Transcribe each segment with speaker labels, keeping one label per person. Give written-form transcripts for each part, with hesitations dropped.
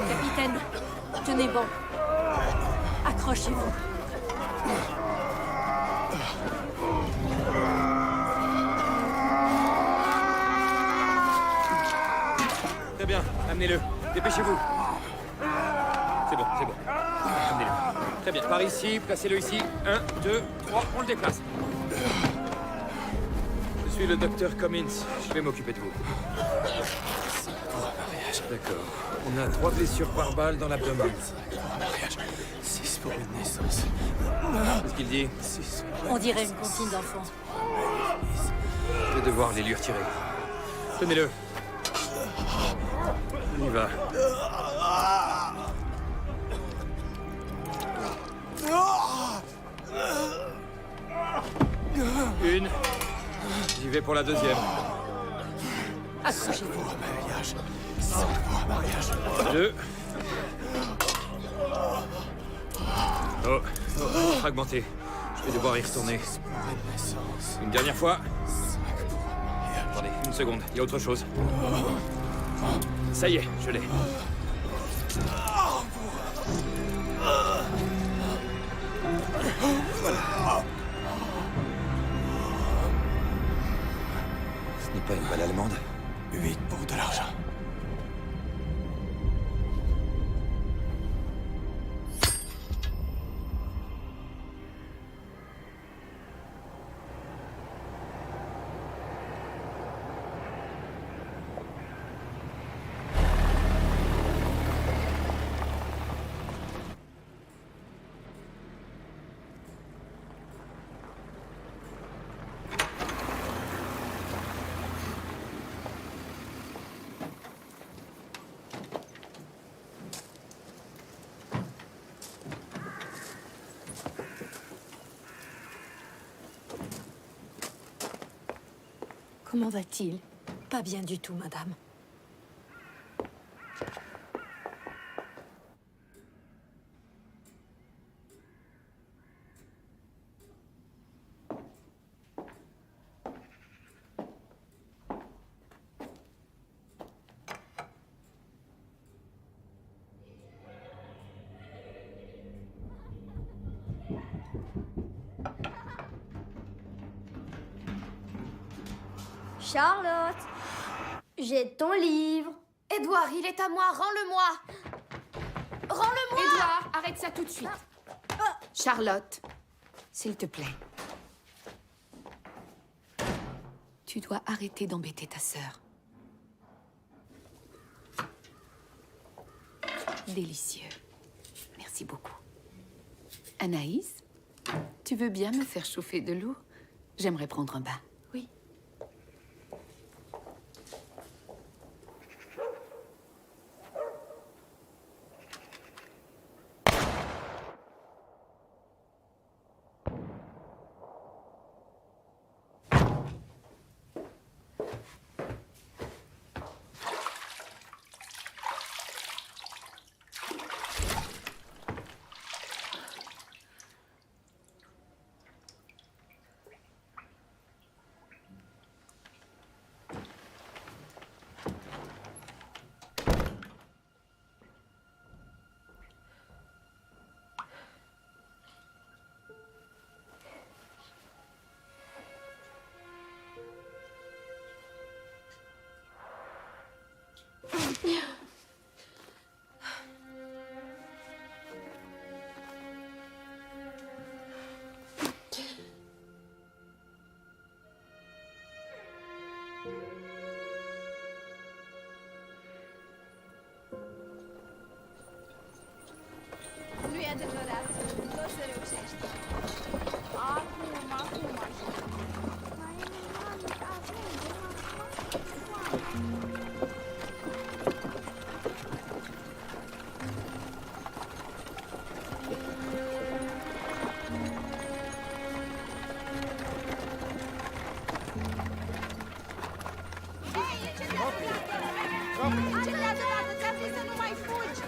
Speaker 1: Capitaine, tenez bon. Accrochez-vous.
Speaker 2: Très bien, amenez-le. Dépêchez-vous. C'est bon, c'est bon. Amenez-le. Très bien. Par ici, placez-le ici. 1, 2, 3, on le déplace. Je suis le docteur Cummins. Je vais m'occuper de vous. D'accord. On a 3 blessures par balle dans l'abdomen.
Speaker 3: 6 pour une naissance.
Speaker 2: Qu'est-ce qu'il dit?
Speaker 3: 6.
Speaker 1: On dirait une consigne d'enfant.
Speaker 2: Je vais devoir les lui retirer. Tenez-le. On y va. Une. J'y vais pour la deuxième.
Speaker 1: Accrochez-vous.
Speaker 3: Pour un mariage. 5 pour un mariage.
Speaker 2: 2. Oh, fragmenté. Je vais devoir y retourner.
Speaker 3: Pour une naissance.
Speaker 2: Une dernière fois.
Speaker 3: 5 pour un mariage.
Speaker 2: Attendez, une seconde. Il y a autre chose. Ça y est, je l'ai.
Speaker 4: Ce n'est pas une balle allemande.
Speaker 3: 8 pour de l'argent.
Speaker 1: Comment va-t-il? Pas bien du tout, madame.
Speaker 5: Charlotte, j'ai ton livre.
Speaker 6: Édouard, il est à moi, rends-le-moi. Rends-le-moi. Édouard, arrête ça tout de suite. Charlotte, s'il te plaît. Tu dois arrêter d'embêter ta sœur. Délicieux. Merci beaucoup. Anaïs, tu veux bien me faire chauffer de l'eau? J'aimerais prendre un bain. Oui.
Speaker 7: adevărat. Nu o să reușești. Acum așa. Încetează, tată, ți-am zis să nu mai fugi!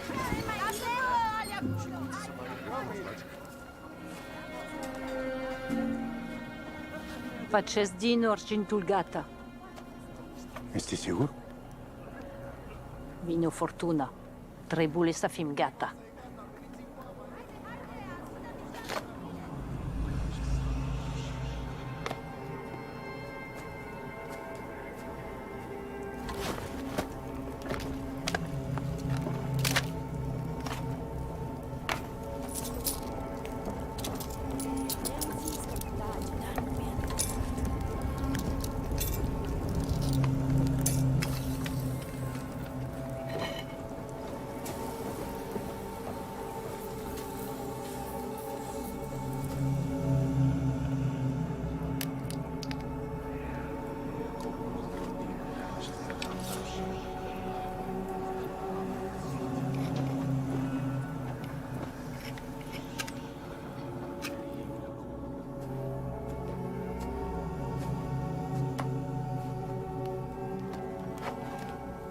Speaker 7: Lasă-mă alea cu șloți!
Speaker 1: Facesc din argintul gata.
Speaker 3: Ești sigur?
Speaker 1: Vine o furtună. Trebuie să fim gata.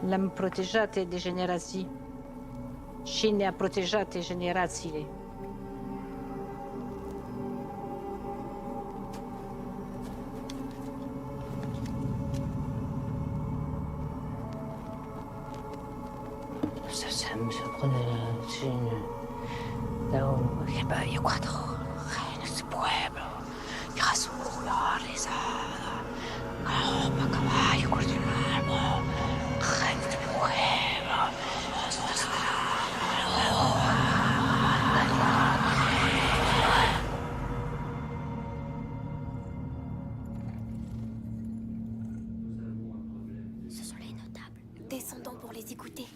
Speaker 1: L-am protejat de generații și ne-a protejat generațiile.
Speaker 5: Ce sont les notables. Descendons pour les écouter.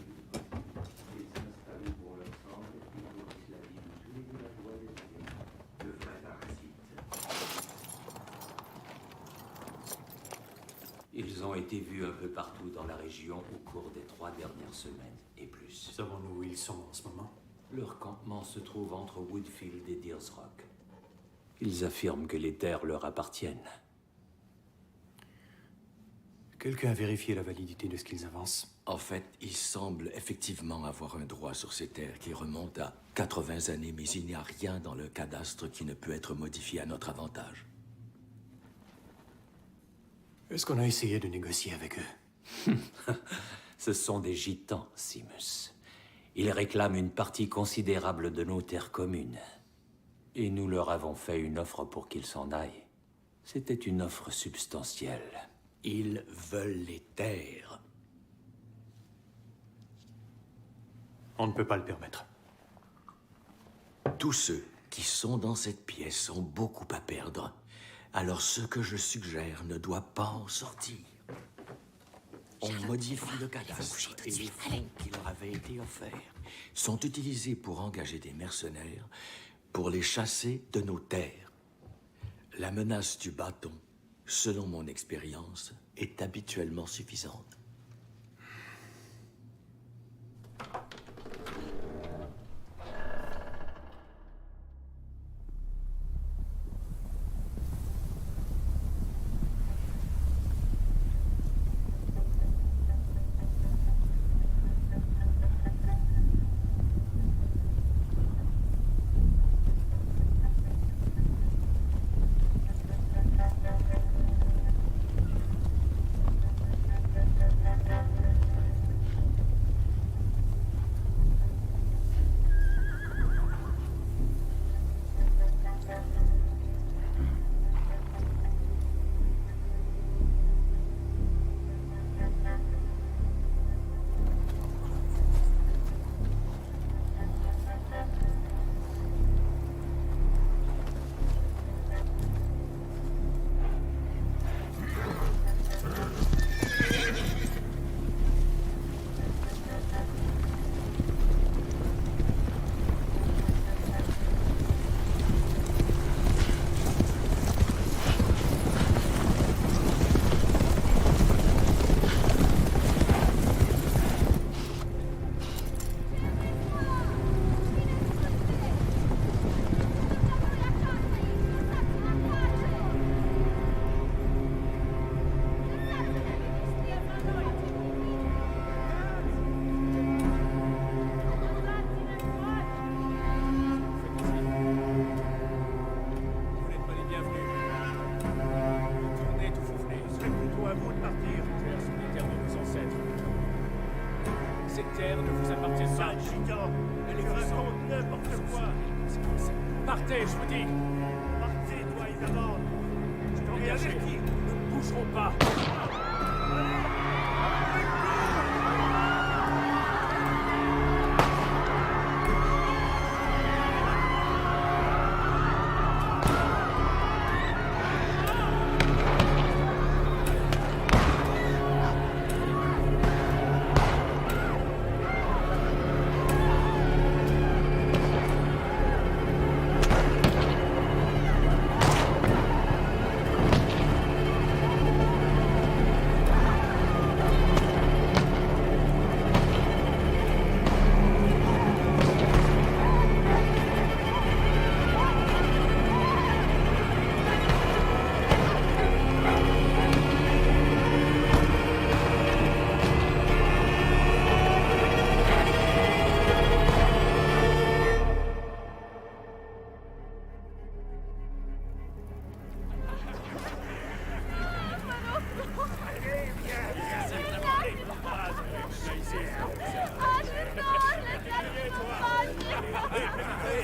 Speaker 8: Ils ont été vus un peu partout dans la région au cours des 3 dernières semaines, et plus.
Speaker 3: Savons-nous où ils sont en ce moment?
Speaker 8: Leur campement se trouve entre Woodfield et Deers Rock. Ils affirment que les terres leur appartiennent.
Speaker 3: Quelqu'un a vérifié la validité de ce qu'ils avancent?
Speaker 9: En fait, ils semblent effectivement avoir un droit sur ces terres qui remonte à 80 années, mais il n'y a rien dans le cadastre qui ne peut être modifié à notre avantage.
Speaker 3: Est-ce qu'on a essayé de négocier avec eux?
Speaker 8: Ce sont des gitans, Simus. Ils réclament une partie considérable de nos terres communes. Et nous leur avons fait une offre pour qu'ils s'en aillent. C'était une offre substantielle.
Speaker 9: Ils veulent les terres.
Speaker 3: On ne peut pas le permettre.
Speaker 9: Tous ceux qui sont dans cette pièce ont beaucoup à perdre. Alors ce que je suggère ne doit pas en sortir. On modifie le cadastre et les fonds qui leur avaient été offerts sont utilisés pour engager des mercenaires pour les chasser de nos terres. La menace du bâton, selon mon expérience, est habituellement suffisante.
Speaker 10: gitan. Elle raconte n'importe quoi.
Speaker 2: Partez, je vous dis.
Speaker 10: Partez, toi, Isabelle. Je t'en ai averti.
Speaker 2: Nous ne bougerons pas.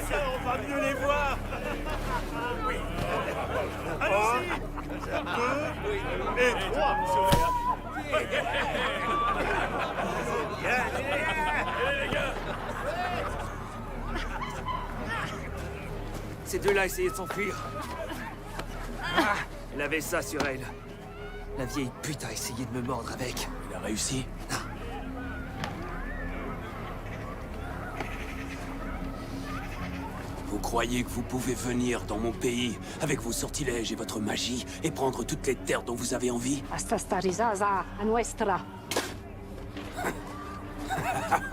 Speaker 10: Ça, on va mieux les voir. Oui. Allons-y. 2 et 3.
Speaker 11: Ces deux-là essayaient de s'enfuir. Elle avait ça sur elle. La vieille pute a essayé de me mordre avec.
Speaker 9: Il a réussi. Vous croyez que vous pouvez venir dans mon pays avec vos sortilèges et votre magie et prendre toutes les terres dont vous avez envie?
Speaker 1: Asta starizaza a nuestra.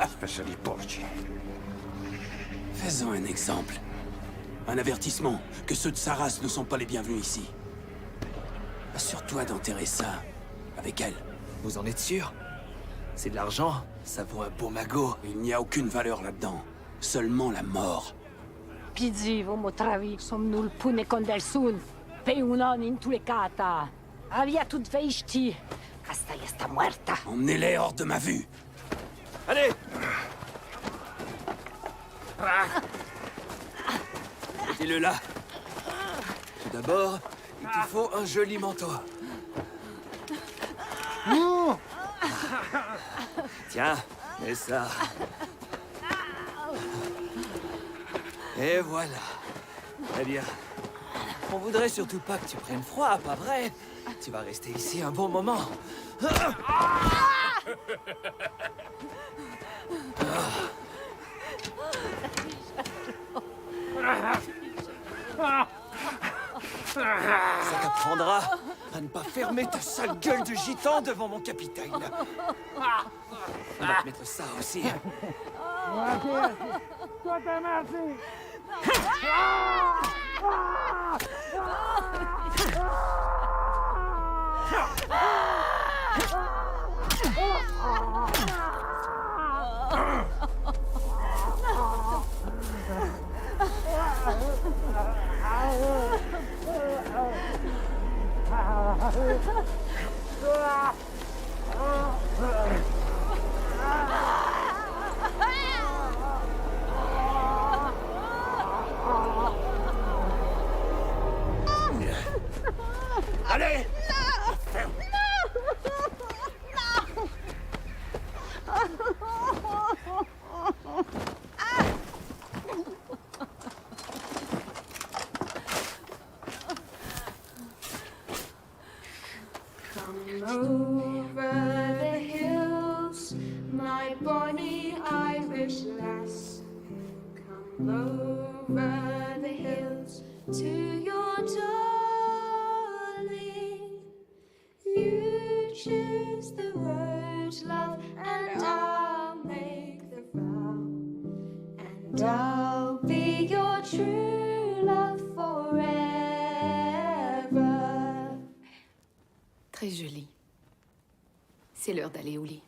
Speaker 9: Spéciali porci. Faisons un exemple. Un avertissement que ceux de sa race ne sont pas les bienvenus ici. Assure-toi d'enterrer ça avec elle.
Speaker 11: Vous en êtes sûr? C'est de l'argent? Ça vaut un beau magot.
Speaker 9: Il n'y a aucune valeur là-dedans. Seulement la mort.
Speaker 1: Pizzivo motravi somnul pune condelsun. Pe unon intulecata. Avia tut veisti. Asta esta muerta.
Speaker 9: Emmenez-les hors de ma vue.
Speaker 11: Allez! Mettez-le là. Tout d'abord, il te faut un joli manteau. Tiens, mets ça. Et voilà. Très bien. On voudrait surtout pas que tu prennes froid, pas vrai? Tu vas rester ici un bon moment. Ça t'apprendra à ne pas fermer ta sale gueule de gitan devant mon capitaine. On va te mettre ça aussi.
Speaker 10: Allez!
Speaker 7: Over the hills, my bonny Irish lass. Come over the hills to your darling. You choose the road, love, and I'll make the vow. And I'll be your true love forever.
Speaker 6: Très joli. C'est l'heure d'aller au lit.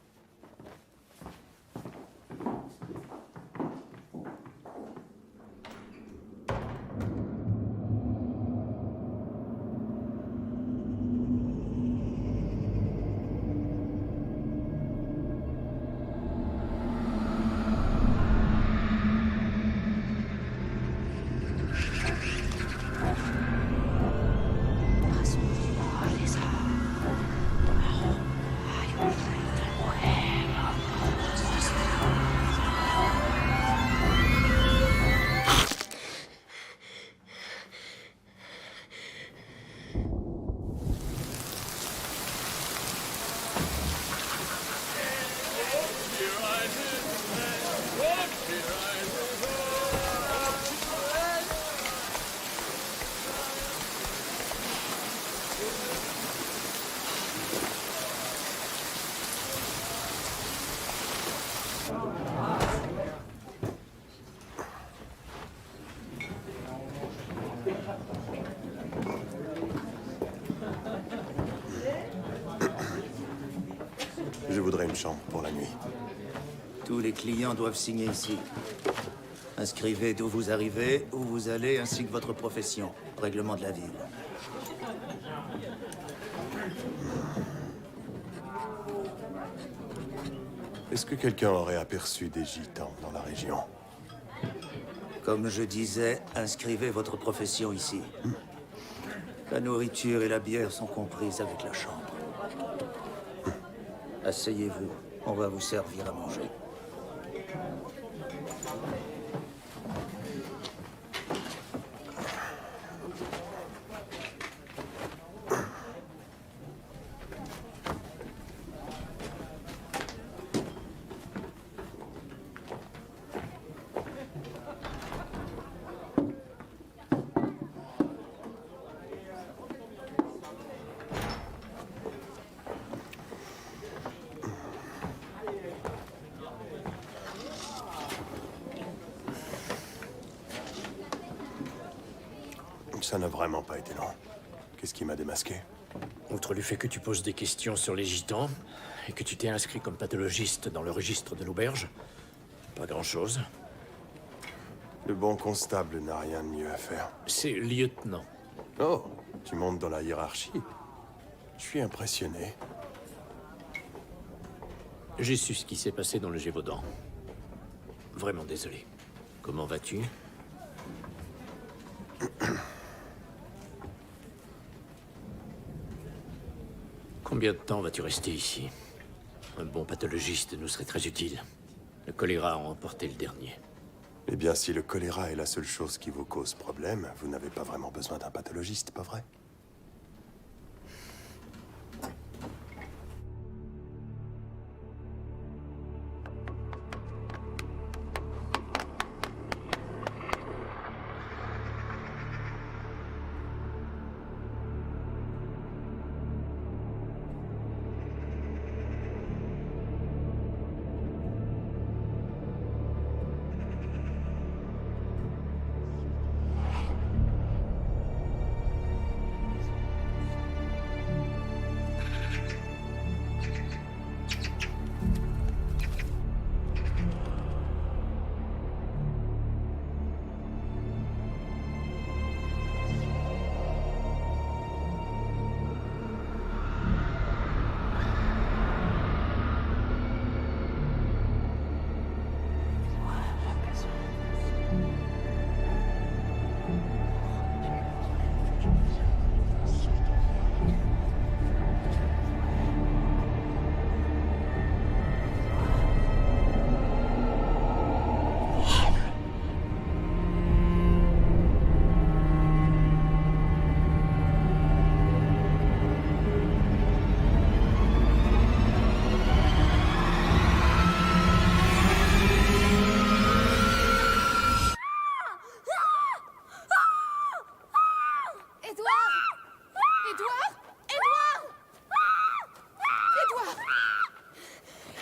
Speaker 12: chambre pour la nuit.
Speaker 4: Tous les clients doivent signer ici. Inscrivez d'où vous arrivez, où vous allez, ainsi que votre profession. Règlement de la ville.
Speaker 12: Est-ce que quelqu'un aurait aperçu des gitans dans la région?
Speaker 4: Comme je disais, inscrivez votre profession ici. La nourriture et la bière sont comprises avec la chambre. Asseyez-vous, on va vous servir à manger.
Speaker 12: Ça n'a vraiment pas été long. Qu'est-ce qui m'a démasqué?
Speaker 3: Outre le fait que tu poses des questions sur les gitans, et que tu t'es inscrit comme pathologiste dans le registre de l'auberge, pas grand-chose.
Speaker 12: Le bon constable n'a rien de mieux à faire.
Speaker 3: C'est lieutenant.
Speaker 12: Oh, tu montes dans la hiérarchie. Je suis impressionné.
Speaker 3: J'ai su ce qui s'est passé dans le Gévaudan. Vraiment désolé. Comment vas-tu? Combien de temps vas-tu rester ici? Un bon pathologiste nous serait très utile. Le choléra a emporté le dernier.
Speaker 12: Eh bien, si le choléra est la seule chose qui vous cause problème, vous n'avez pas vraiment besoin d'un pathologiste, pas vrai?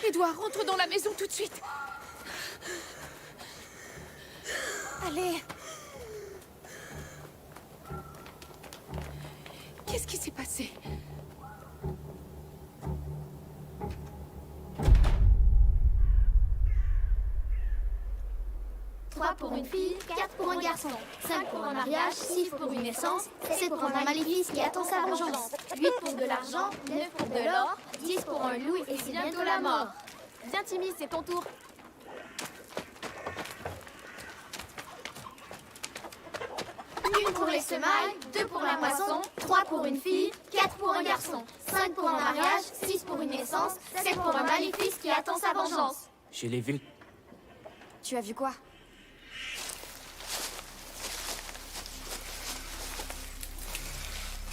Speaker 6: Édouard, rentre dans la maison tout de suite.
Speaker 5: Allez.
Speaker 6: Qu'est-ce qui s'est passé?
Speaker 5: Pour une fille, 4 pour un garçon, 5 pour un mariage, 6 pour une naissance, 7 pour un maléfice qui attend sa vengeance, 8 pour de l'argent, 9 pour de l'or, 10 pour un loup et c'est bientôt la mort. Viens Timmy, c'est ton tour. Une pour les semailles, 2 pour la moisson, 3 pour une fille, 4 pour un garçon, 5 pour un mariage, 6 pour une naissance, 7 pour un maléfice qui attend sa vengeance.
Speaker 11: Je l'ai vu.
Speaker 5: Tu as vu quoi?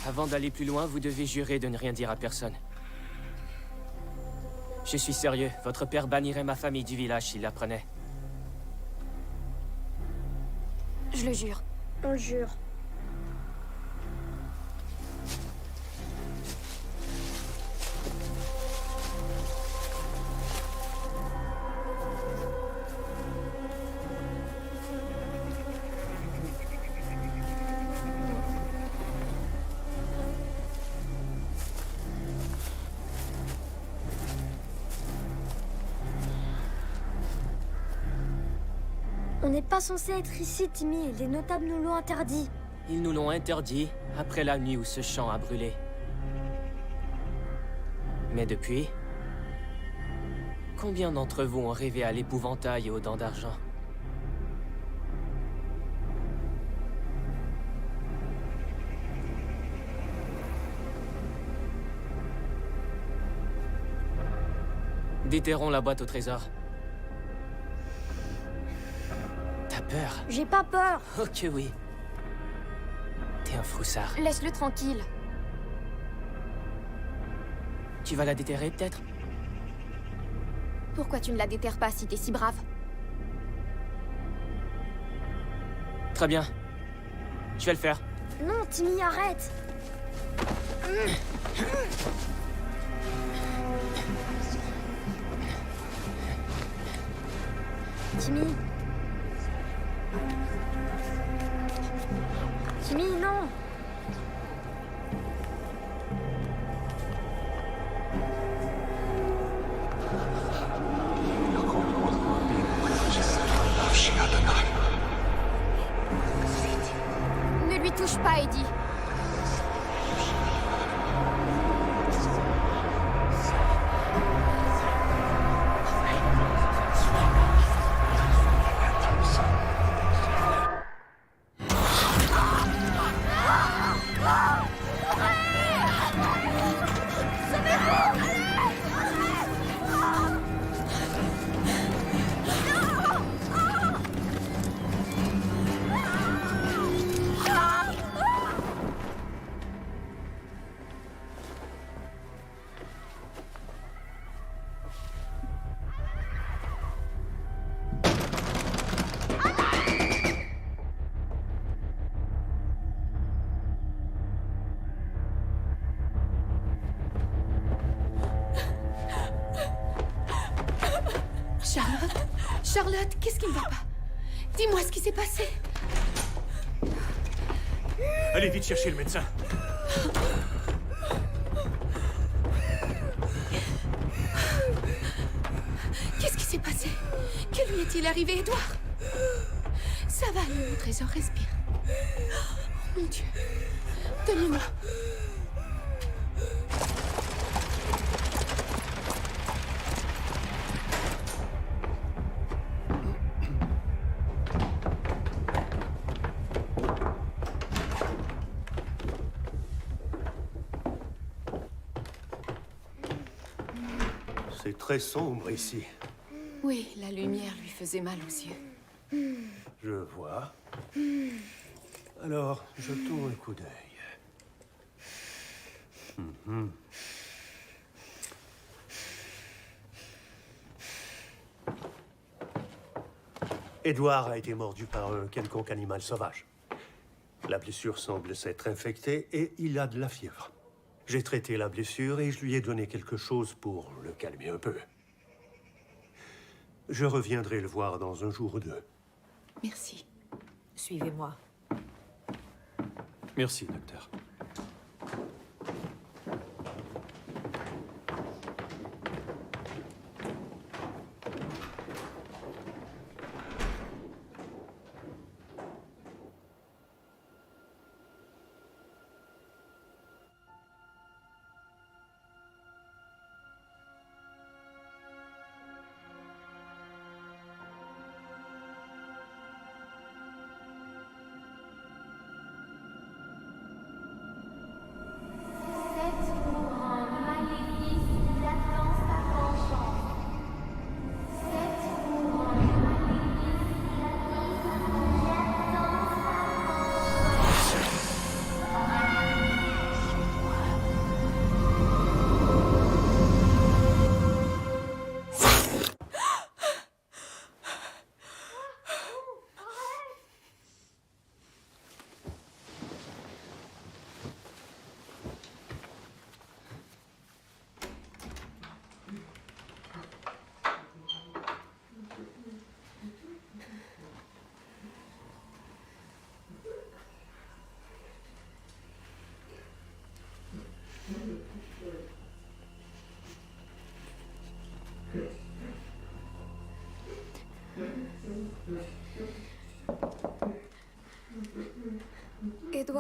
Speaker 11: Avant d'aller plus loin, vous devez jurer de ne rien dire à personne. Je suis sérieux. Votre père bannirait ma famille du village s'il l'apprenait.
Speaker 5: Je le jure.
Speaker 7: On le jure.
Speaker 13: On n'est pas censé être ici, Timmy. Les notables nous l'ont interdit.
Speaker 14: Ils nous l'ont interdit après la nuit où ce champ a brûlé. Mais depuis... Combien d'entre vous ont rêvé à l'épouvantail et aux dents d'argent? Déterrons la boîte au trésor. T'as peur?
Speaker 13: J'ai pas peur.
Speaker 14: Oh que oui. T'es un froussard.
Speaker 13: Laisse-le tranquille.
Speaker 14: Tu vas la déterrer, peut-être?
Speaker 13: Pourquoi tu ne la déterres pas si t'es si brave?
Speaker 14: Très bien. Je vais le faire.
Speaker 13: Non, Timmy, arrête. Timmy. Timmy, non. Ne lui touche pas, Eddie.
Speaker 6: Charlotte, qu'est-ce qui ne va pas? Dis-moi ce qui s'est passé.
Speaker 10: Allez vite chercher le médecin.
Speaker 6: Qu'est-ce qui s'est passé? Que lui est-il arrivé, Edouard? Ça va aller, mon trésor, respire. Oh mon Dieu. Tenez-moi.
Speaker 10: C'est très sombre ici.
Speaker 6: Oui, la lumière lui faisait mal aux yeux.
Speaker 10: Je vois. Alors, jetons un coup d'œil. Édouard a été mordu par un quelconque animal sauvage. La blessure semble s'être infectée et il a de la fièvre. J'ai traité la blessure et je lui ai donné quelque chose pour le calmer un peu. Je reviendrai le voir dans un jour ou deux.
Speaker 6: Merci.
Speaker 15: Suivez-moi.
Speaker 10: Merci, docteur.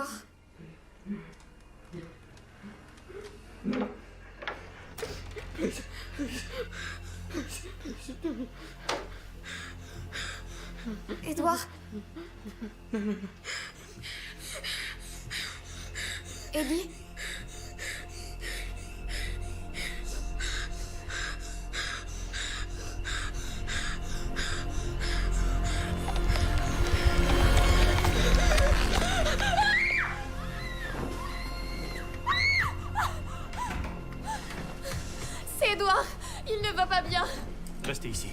Speaker 13: Édouard. Édouard. Ellie.
Speaker 6: C'est Édouard. Il ne va pas bien.
Speaker 3: Restez ici.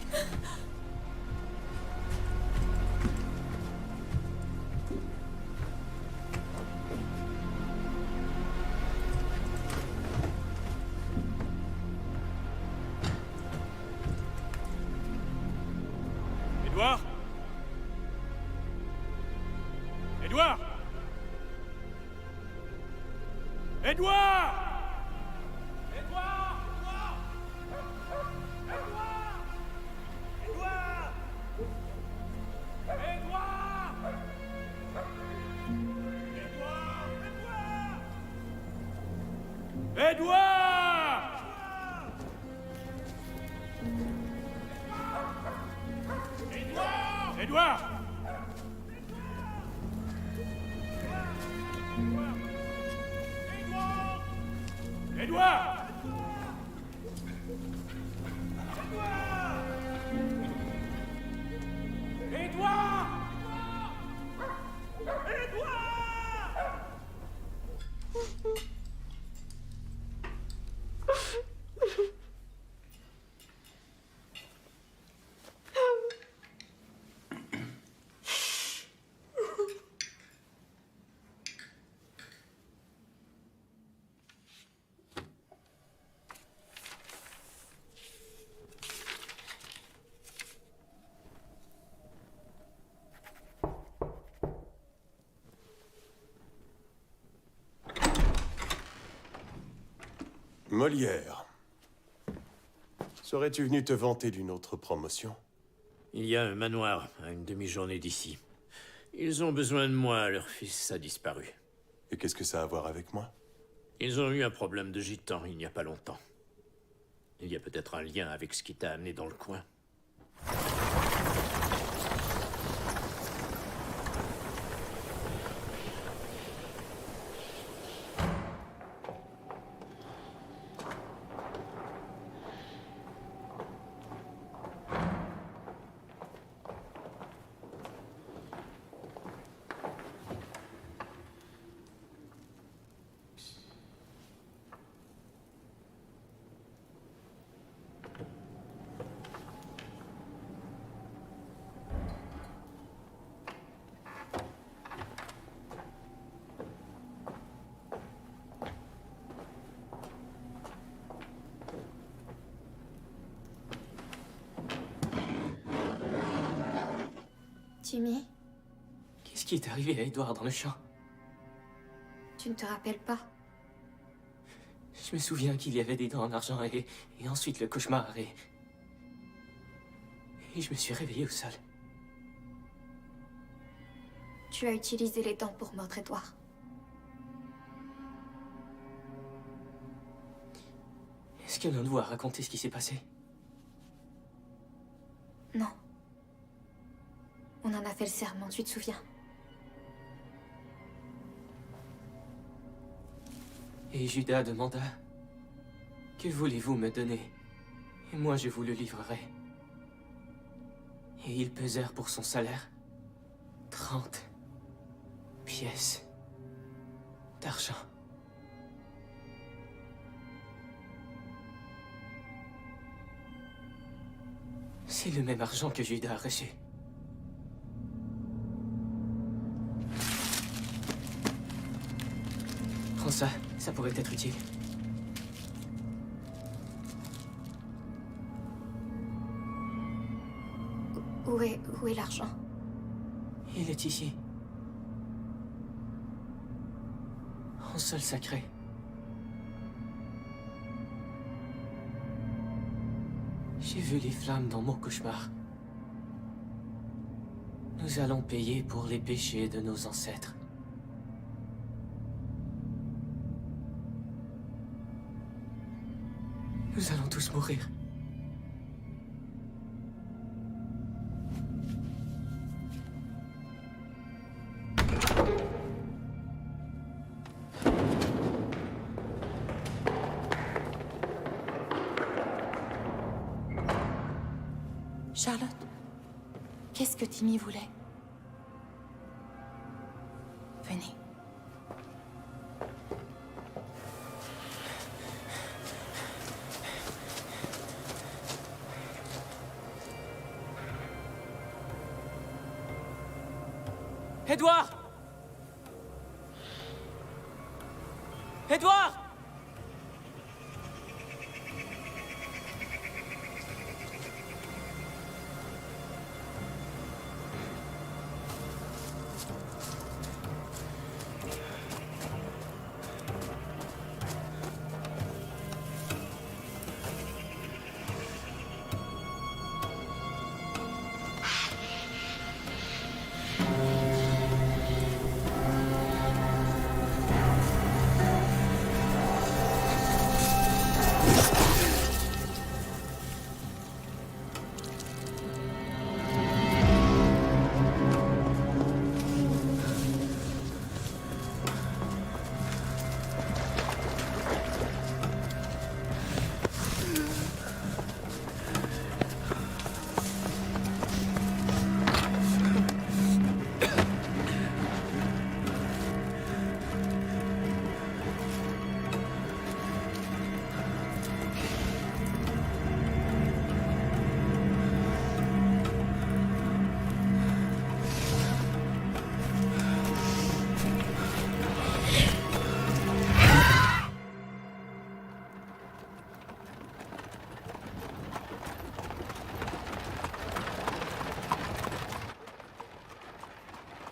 Speaker 2: Édouard? Édouard? Édouard? Édouard! Édouard!
Speaker 12: Molière. Serais-tu venu te vanter d'une autre promotion?
Speaker 3: Il y a un manoir à une demi-journée d'ici. Ils ont besoin de moi, leur fils a disparu.
Speaker 12: Et qu'est-ce que ça a à voir avec moi?
Speaker 3: Ils ont eu un problème de gitan il n'y a pas longtemps. Il y a peut-être un lien avec ce qui t'a amené dans le coin.
Speaker 13: Timmy,
Speaker 14: Qu'est-ce qui est arrivé à Édouard dans le champ?
Speaker 13: tu ne te rappelles pas?
Speaker 14: Je me souviens qu'il y avait des dents en argent et ensuite le cauchemar et je me suis réveillé au sol.
Speaker 13: Tu as utilisé les dents pour mordre Édouard.
Speaker 14: Est-ce que l'un de vous a raconté ce qui s'est passé?
Speaker 13: Non. On en a fait le serment, tu te souviens?
Speaker 14: Et Judas demanda: que voulez-vous me donner? Et moi je vous le livrerai. Et ils pesèrent pour son salaire 30 pièces d'argent. C'est le même argent que Judas a reçu. Prends ça, ça pourrait être utile.
Speaker 13: Où est l'argent?
Speaker 14: Il est ici. En sol sacré. J'ai vu les flammes dans mon cauchemar. Nous allons payer pour les péchés de nos ancêtres. mourir.
Speaker 6: Charlotte, qu'est-ce que Timmy voulait? Venez.
Speaker 11: Edouard! Edouard!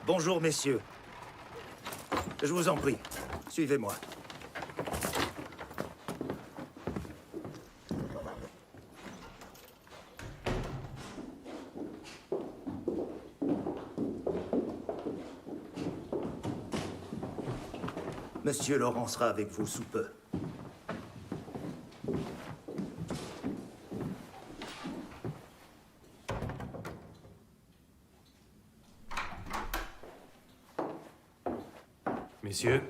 Speaker 4: Bonjour, messieurs. Je vous en prie, suivez-moi. Monsieur Laurent sera avec vous sous peu.
Speaker 10: Messieurs,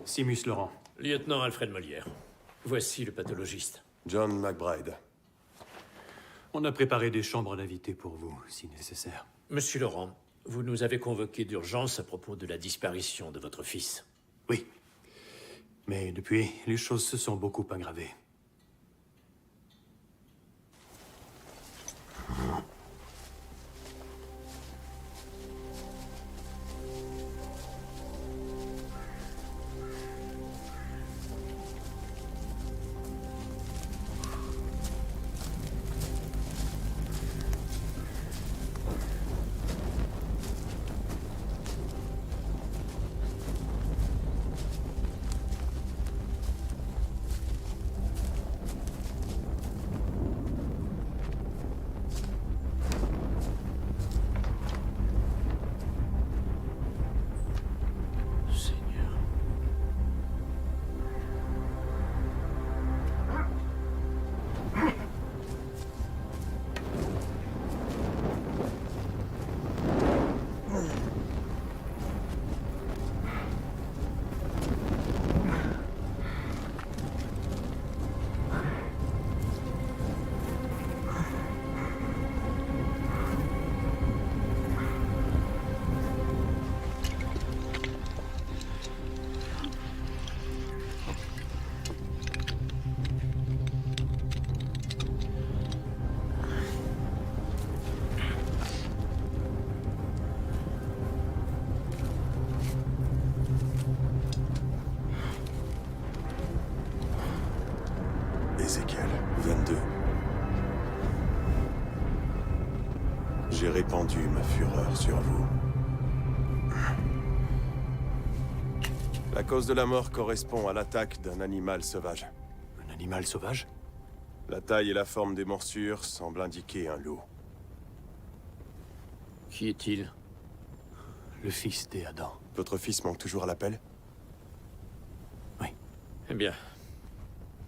Speaker 10: Simus Laurent.
Speaker 3: Lieutenant Alfred Molière. Voici le pathologiste.
Speaker 12: John McBride.
Speaker 10: On a préparé des chambres d'invités pour vous, si nécessaire.
Speaker 3: Monsieur Laurent, vous nous avez convoqué d'urgence à propos de la disparition de votre fils.
Speaker 10: Oui. Mais depuis, les choses se sont beaucoup aggravées.
Speaker 12: Ézéchiel, 22. J'ai répandu ma fureur sur vous. La cause de la mort correspond à l'attaque d'un animal sauvage.
Speaker 10: Un animal sauvage?
Speaker 12: La taille et la forme des morsures semblent indiquer un loup.
Speaker 3: Qui est-il?
Speaker 10: Le fils d'Adam.
Speaker 12: Votre fils manque toujours à l'appel?
Speaker 3: Eh bien,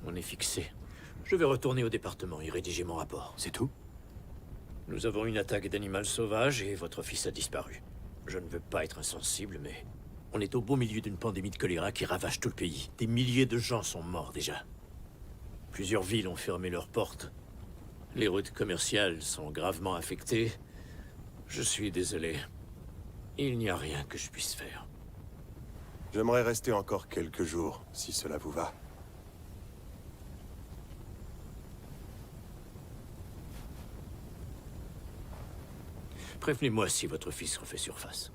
Speaker 3: on est fixé. Je vais retourner au département et rédiger mon rapport.
Speaker 9: C'est tout?
Speaker 3: Nous avons une attaque d'animal sauvage et votre fils a disparu. Je ne veux pas être insensible, mais on est au beau milieu d'une pandémie de choléra qui ravage tout le pays. Des milliers de gens sont morts déjà. Plusieurs villes ont fermé leurs portes. Les routes commerciales sont gravement affectées. Je suis désolé. Il n'y a rien que je puisse faire.
Speaker 12: J'aimerais rester encore quelques jours, si cela vous va.
Speaker 3: Prévenez-moi si votre fils refait surface.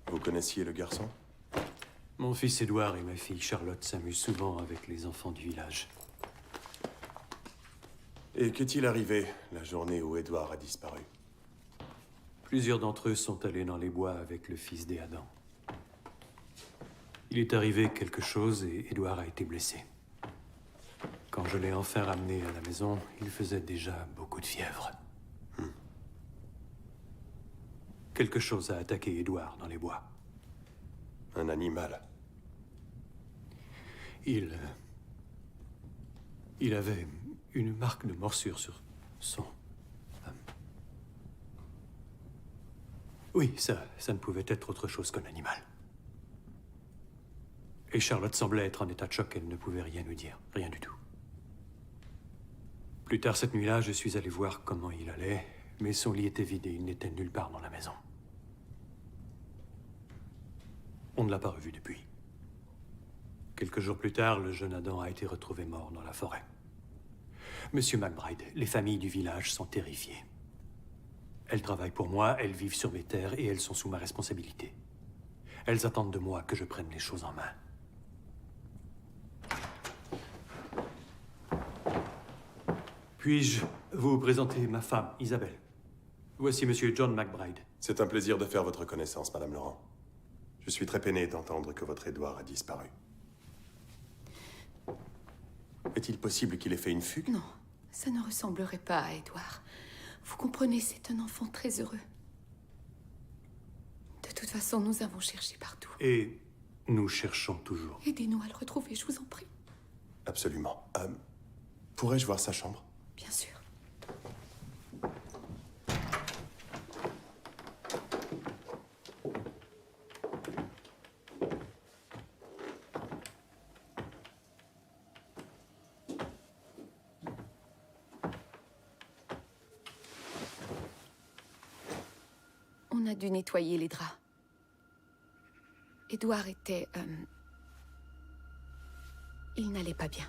Speaker 12: Vous connaissiez le garçon?
Speaker 9: Mon fils Édouard et ma fille Charlotte s'amusent souvent avec les enfants du village.
Speaker 12: Et qu'est-il arrivé la journée où Édouard a disparu?
Speaker 9: Plusieurs d'entre eux sont allés dans les bois avec le fils des Adam. Il est arrivé quelque chose et Édouard a été blessé. Quand je l'ai enfin ramené à la maison, il faisait déjà beaucoup de fièvre. Quelque chose a attaqué Édouard dans les bois.
Speaker 12: Un animal.
Speaker 9: Il avait une marque de morsure sur son... Oui, ça ne pouvait être autre chose qu'un animal. Et Charlotte semblait être en état de choc, elle ne pouvait rien nous dire, rien du tout. Plus tard cette nuit-là, je suis allé voir comment il allait, mais son lit était vide et il n'était nulle part dans la maison. On ne l'a pas revu depuis. Quelques jours plus tard, le jeune Adam a été retrouvé mort dans la forêt. Monsieur McBride, les familles du village sont terrifiées. Elles travaillent pour moi, elles vivent sur mes terres et elles sont sous ma responsabilité. Elles attendent de moi que je prenne les choses en main. Puis-je vous présenter ma femme, Isabelle? Voici Monsieur John McBride.
Speaker 12: C'est un plaisir de faire votre connaissance, Madame Laurent. Je suis très peiné d'entendre que votre Édouard a disparu. Est-il possible qu'il ait fait une fugue?
Speaker 6: Non, ça ne ressemblerait pas à Édouard. Vous comprenez, c'est un enfant très heureux. De toute façon, nous avons cherché partout.
Speaker 9: Et nous cherchons toujours.
Speaker 6: Aidez-nous à le retrouver, je vous en prie.
Speaker 12: Absolument. Pourrais-je voir sa chambre?
Speaker 6: Bien sûr. On a dû nettoyer les draps. Édouard était... Il n'allait pas bien.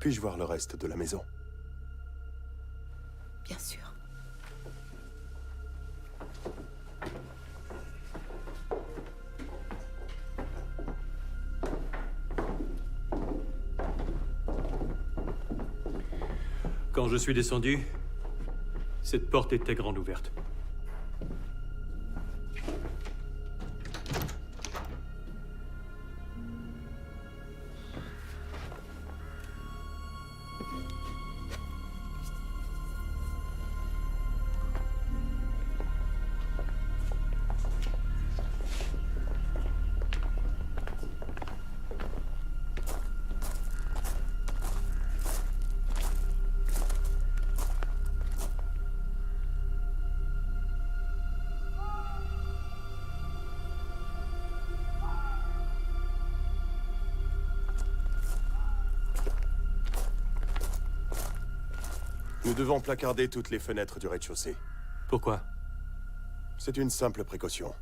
Speaker 12: Puis-je voir le reste de la maison?
Speaker 6: Bien sûr.
Speaker 9: Quand je suis descendu, cette porte était grande ouverte.
Speaker 12: Nous devons placarder toutes les fenêtres du rez-de-chaussée.
Speaker 9: Pourquoi?
Speaker 12: C'est une simple précaution.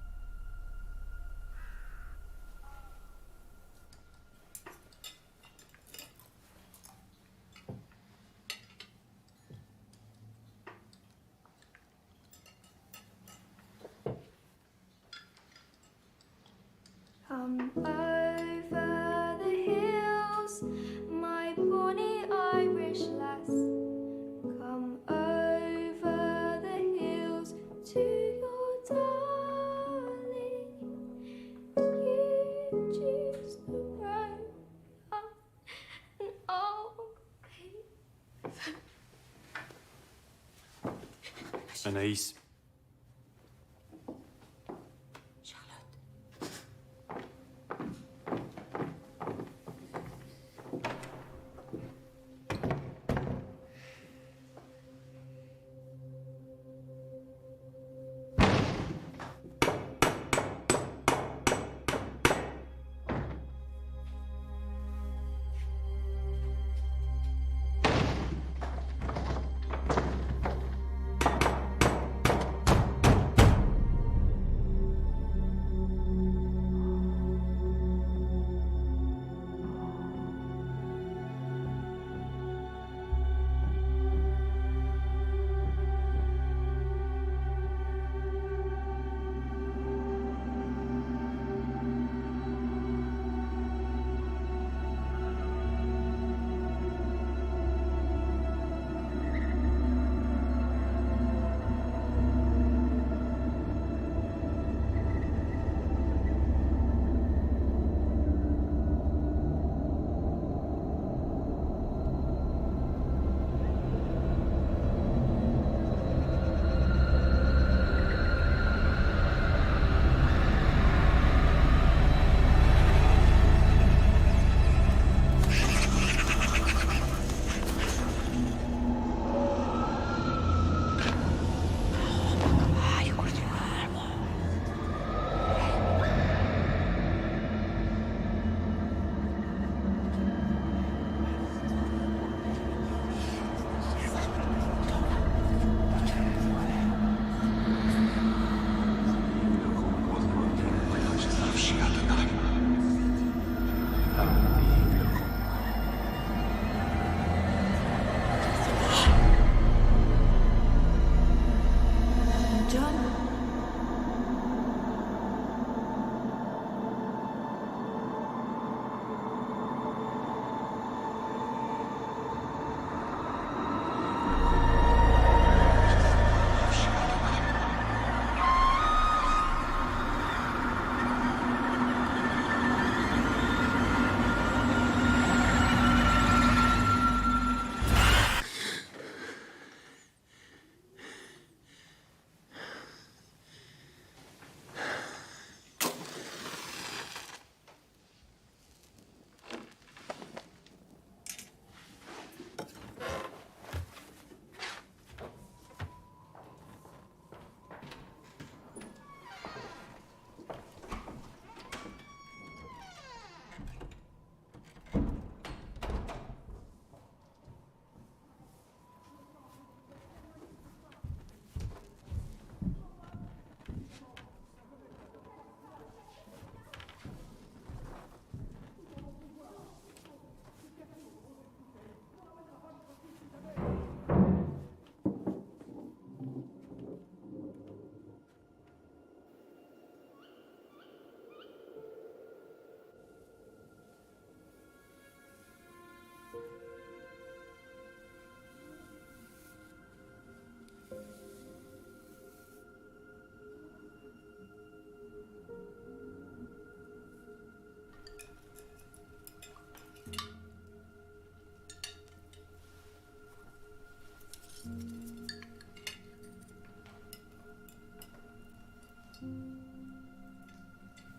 Speaker 15: Over the hills, my bonny Irish lass. Come over the hills to your darling. You choose the road, and I'll
Speaker 10: Anaïs.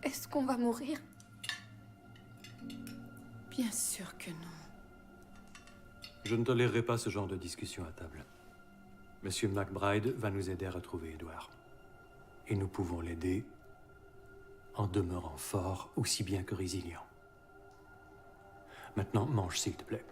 Speaker 6: Est-ce qu'on va mourir? Bien sûr que non.
Speaker 10: Je ne tolérerai pas ce genre de discussion à table. Monsieur McBride va nous aider à retrouver Edward. Et nous pouvons l'aider en demeurant fort aussi bien que résilient. Maintenant, mange s'il te plaît.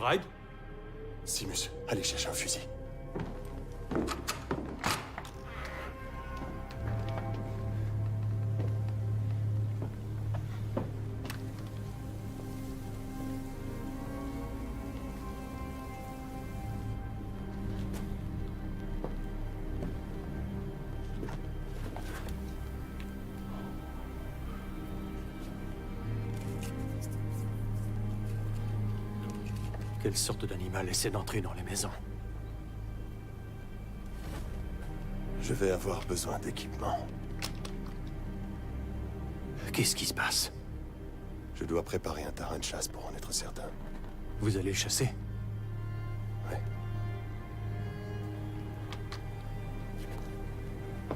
Speaker 10: McBride?
Speaker 12: Simus, allez chercher un fusil.
Speaker 3: Quelle sorte d'animal essaie d'entrer dans les maisons?
Speaker 12: Je vais avoir besoin d'équipement.
Speaker 3: Qu'est-ce qui se passe?
Speaker 12: Je dois préparer un terrain de chasse pour en être certain.
Speaker 3: Vous allez chasser?
Speaker 12: Oui.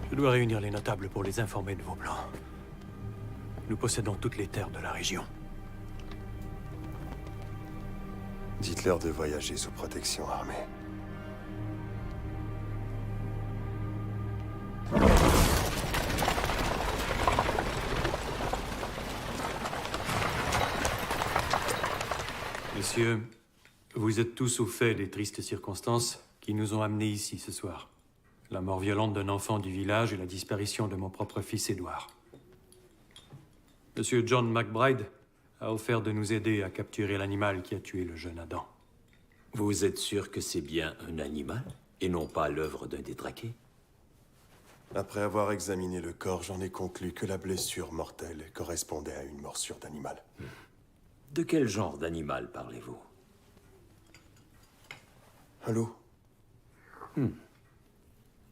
Speaker 3: Je dois réunir les notables pour les informer de vos plans. Nous possédons toutes les terres de la région.
Speaker 12: Dites-leur de voyager sous protection armée.
Speaker 10: Messieurs, vous êtes tous au fait des tristes circonstances qui nous ont amenés ici ce soir. La mort violente d'un enfant du village et la disparition de mon propre fils Édouard. Monsieur John McBride a offert de nous aider à capturer l'animal qui a tué le jeune Adam.
Speaker 8: Vous êtes sûr que c'est bien un animal, et non pas l'œuvre d'un détraqué?
Speaker 12: Après avoir examiné le corps, j'en ai conclu que la blessure mortelle correspondait à une morsure d'animal.
Speaker 8: De quel genre d'animal parlez-vous?
Speaker 12: Un loup.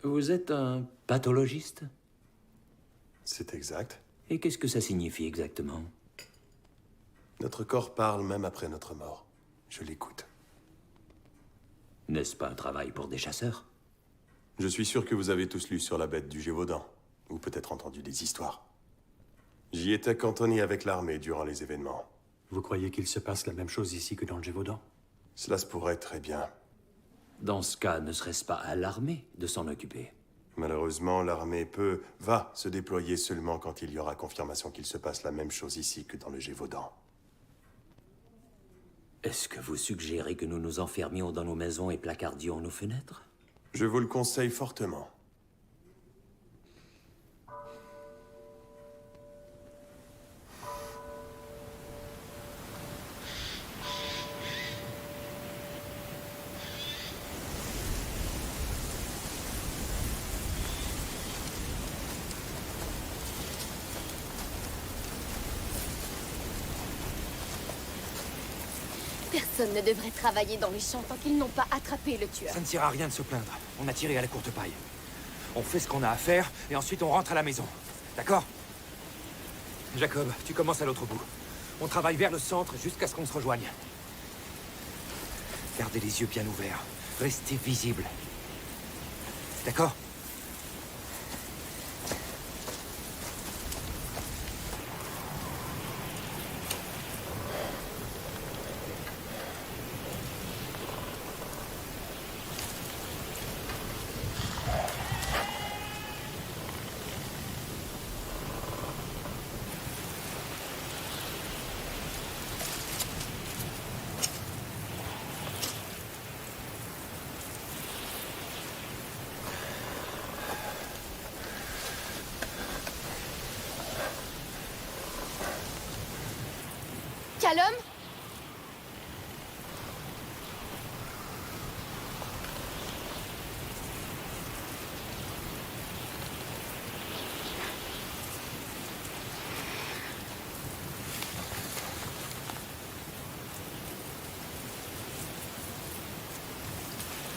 Speaker 8: Vous êtes un pathologiste?
Speaker 12: C'est exact.
Speaker 8: Et qu'est-ce que ça signifie exactement?
Speaker 12: Notre corps parle même après notre mort. Je l'écoute.
Speaker 8: N'est-ce pas un travail pour des chasseurs?
Speaker 12: Je suis sûr que vous avez tous lu sur la bête du Gévaudan, ou peut-être entendu des histoires. J'y étais cantonné avec l'armée durant les événements.
Speaker 10: Vous croyez qu'il se passe la même chose ici que dans le Gévaudan?
Speaker 12: Cela se pourrait très bien.
Speaker 8: Dans ce cas, ne serait-ce pas à l'armée de s'en occuper?
Speaker 12: Malheureusement, l'armée va se déployer seulement quand il y aura confirmation qu'il se passe la même chose ici que dans le Gévaudan.
Speaker 8: Est-ce que vous suggérez que nous nous enfermions dans nos maisons et placardions nos fenêtres?
Speaker 12: Je vous le conseille fortement.
Speaker 6: Personne ne devrait travailler dans les champs tant qu'ils n'ont pas attrapé le tueur.
Speaker 11: Ça ne sert à rien de se plaindre. On a tiré à la courte paille. On fait ce qu'on a à faire, et ensuite on rentre à la maison. D'accord? Jacob, tu commences à l'autre bout. On travaille vers le centre jusqu'à ce qu'on se rejoigne. Gardez les yeux bien ouverts. Restez visibles. D'accord?
Speaker 6: Callum?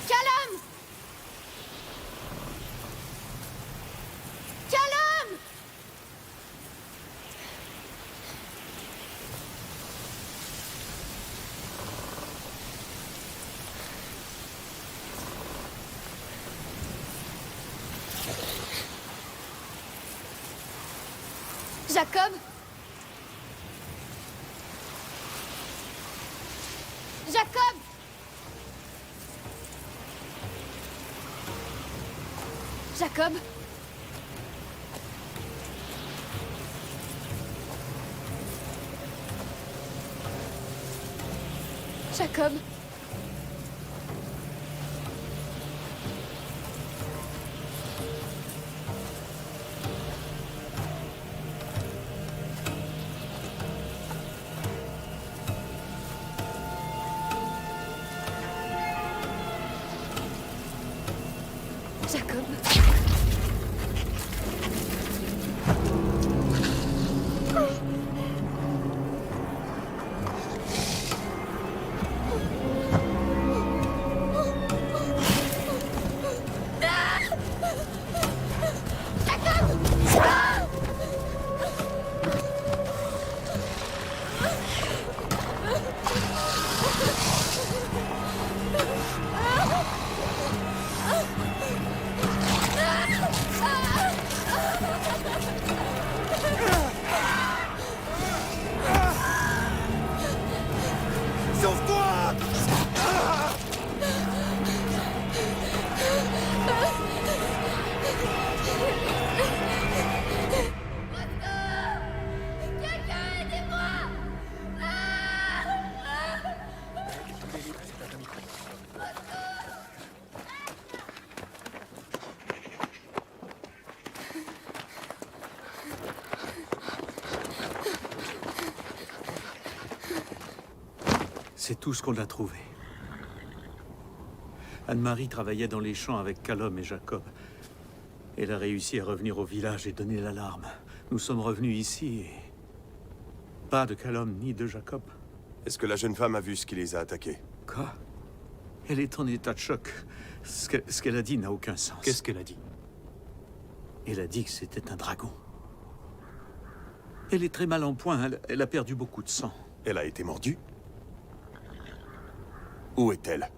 Speaker 6: Callum! Callum! Jacob? Jacob? Jacob? Jacob?
Speaker 13: Jacob.
Speaker 16: C'est tout ce qu'on a trouvé. Anne-Marie travaillait dans les champs avec Callum et Jacob. Elle a réussi à revenir au village et donner l'alarme. Nous sommes revenus ici et... pas de Callum ni de Jacob.
Speaker 12: Est-ce que la jeune femme a vu ce qui les a attaqués?
Speaker 16: Quoi? Elle est en état de choc. Ce qu'elle a dit n'a aucun sens.
Speaker 10: Qu'est-ce qu'elle a dit?
Speaker 16: Elle a dit que c'était un dragon. Elle est très mal en point. Elle a perdu beaucoup de sang.
Speaker 12: Elle a été mordue? Où est-elle?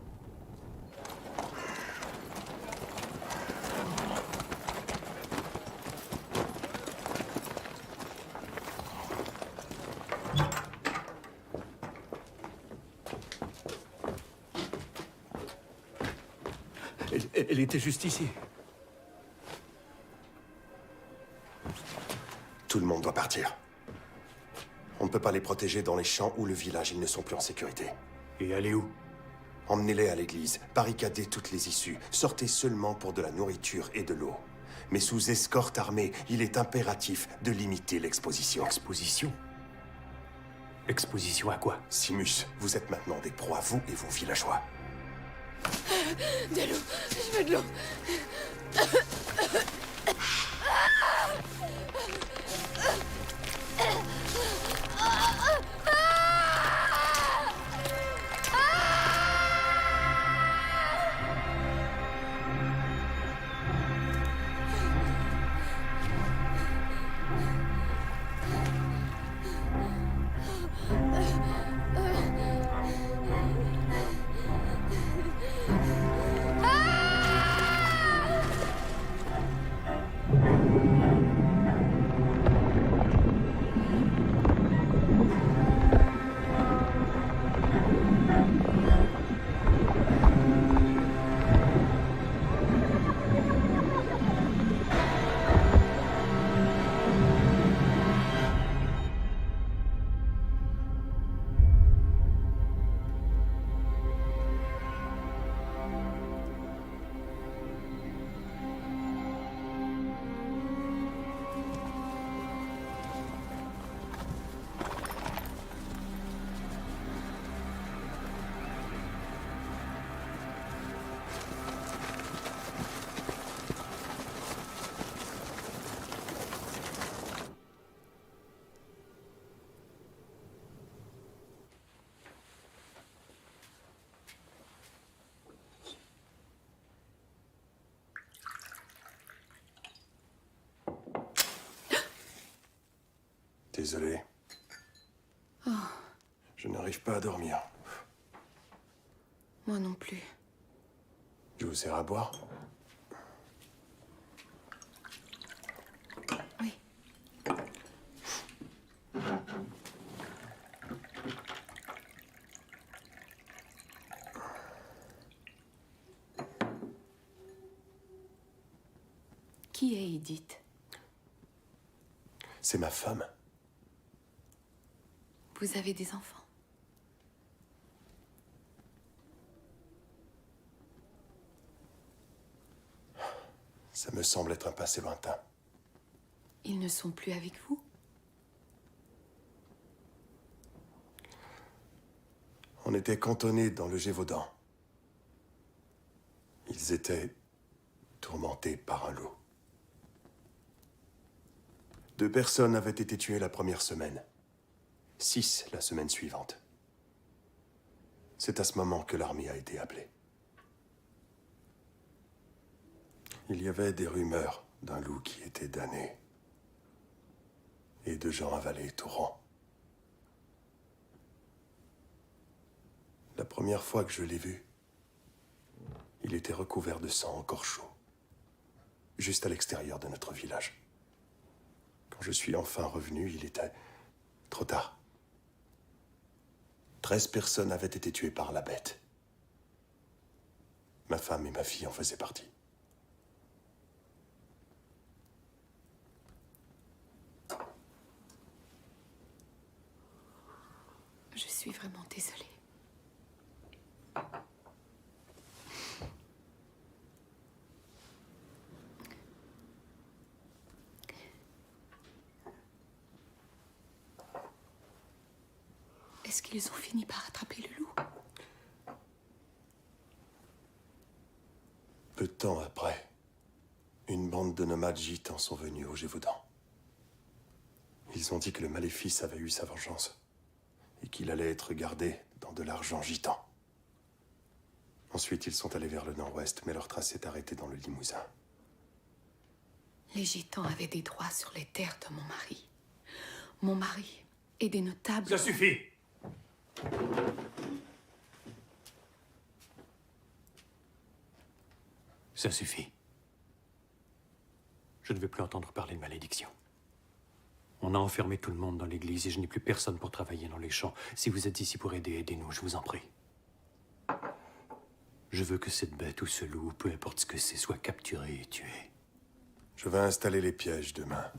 Speaker 16: Elle était juste ici.
Speaker 12: Tout le monde doit partir. On ne peut pas les protéger dans les champs ou le village. Ils ne sont plus en sécurité.
Speaker 10: Et aller où?
Speaker 12: Emmenez-les à l'église. Barricadez toutes les issues. Sortez seulement pour de la nourriture et de l'eau. Mais sous escorte armée, il est impératif de limiter l'exposition.
Speaker 10: Exposition? Exposition à quoi?
Speaker 12: Simus, vous êtes maintenant des proies, vous et vos villageois.
Speaker 6: De l'eau. Je veux de l'eau.
Speaker 12: Désolé.
Speaker 6: Oh,
Speaker 12: Je n'arrive pas à dormir.
Speaker 6: moi non plus.
Speaker 12: Je vous sers à boire?
Speaker 6: Oui. Qui est Edith?
Speaker 12: C'est ma femme.
Speaker 6: Vous avez des enfants?
Speaker 12: Ça me semble être un passé lointain.
Speaker 6: Ils ne sont plus avec vous?
Speaker 12: On était cantonnés dans le Gévaudan. Ils étaient tourmenté par un loup. 2 personnes avaient été tuées la première semaine. 6 la semaine suivante. C'est à ce moment que l'armée a été appelée. Il y avait des rumeurs d'un loup qui était damné. Et de gens avalés tout rang. La première fois que je l'ai vu, il était recouvert de sang encore chaud. Juste à l'extérieur de notre village. Quand je suis enfin revenu, il était trop tard. 13 personnes avaient été tuées par la bête. Ma femme et ma fille en faisaient partie.
Speaker 6: Je suis vraiment désolée. Est-ce qu'ils ont fini par attraper le loup?
Speaker 12: Peu de temps après, une bande de nomades gitans sont venus au Gévaudan. Ils ont dit que le maléfice avait eu sa vengeance et qu'il allait être gardé dans de l'argent gitan. Ensuite, ils sont allés vers le nord-ouest, mais leur trace s'est arrêtée dans le Limousin.
Speaker 6: Les gitans avaient des droits sur les terres de mon mari. Mon mari et des notables...
Speaker 10: Ça suffit!
Speaker 16: Ça suffit. Je ne veux plus entendre parler de malédiction. On a enfermé tout le monde dans l'église et je n'ai plus personne pour travailler dans les champs. Si vous êtes ici pour aider, aidez-nous, je vous en prie. Je veux que cette bête ou ce loup, peu importe ce que c'est, soit capturé et tué.
Speaker 12: Je vais installer les pièges demain.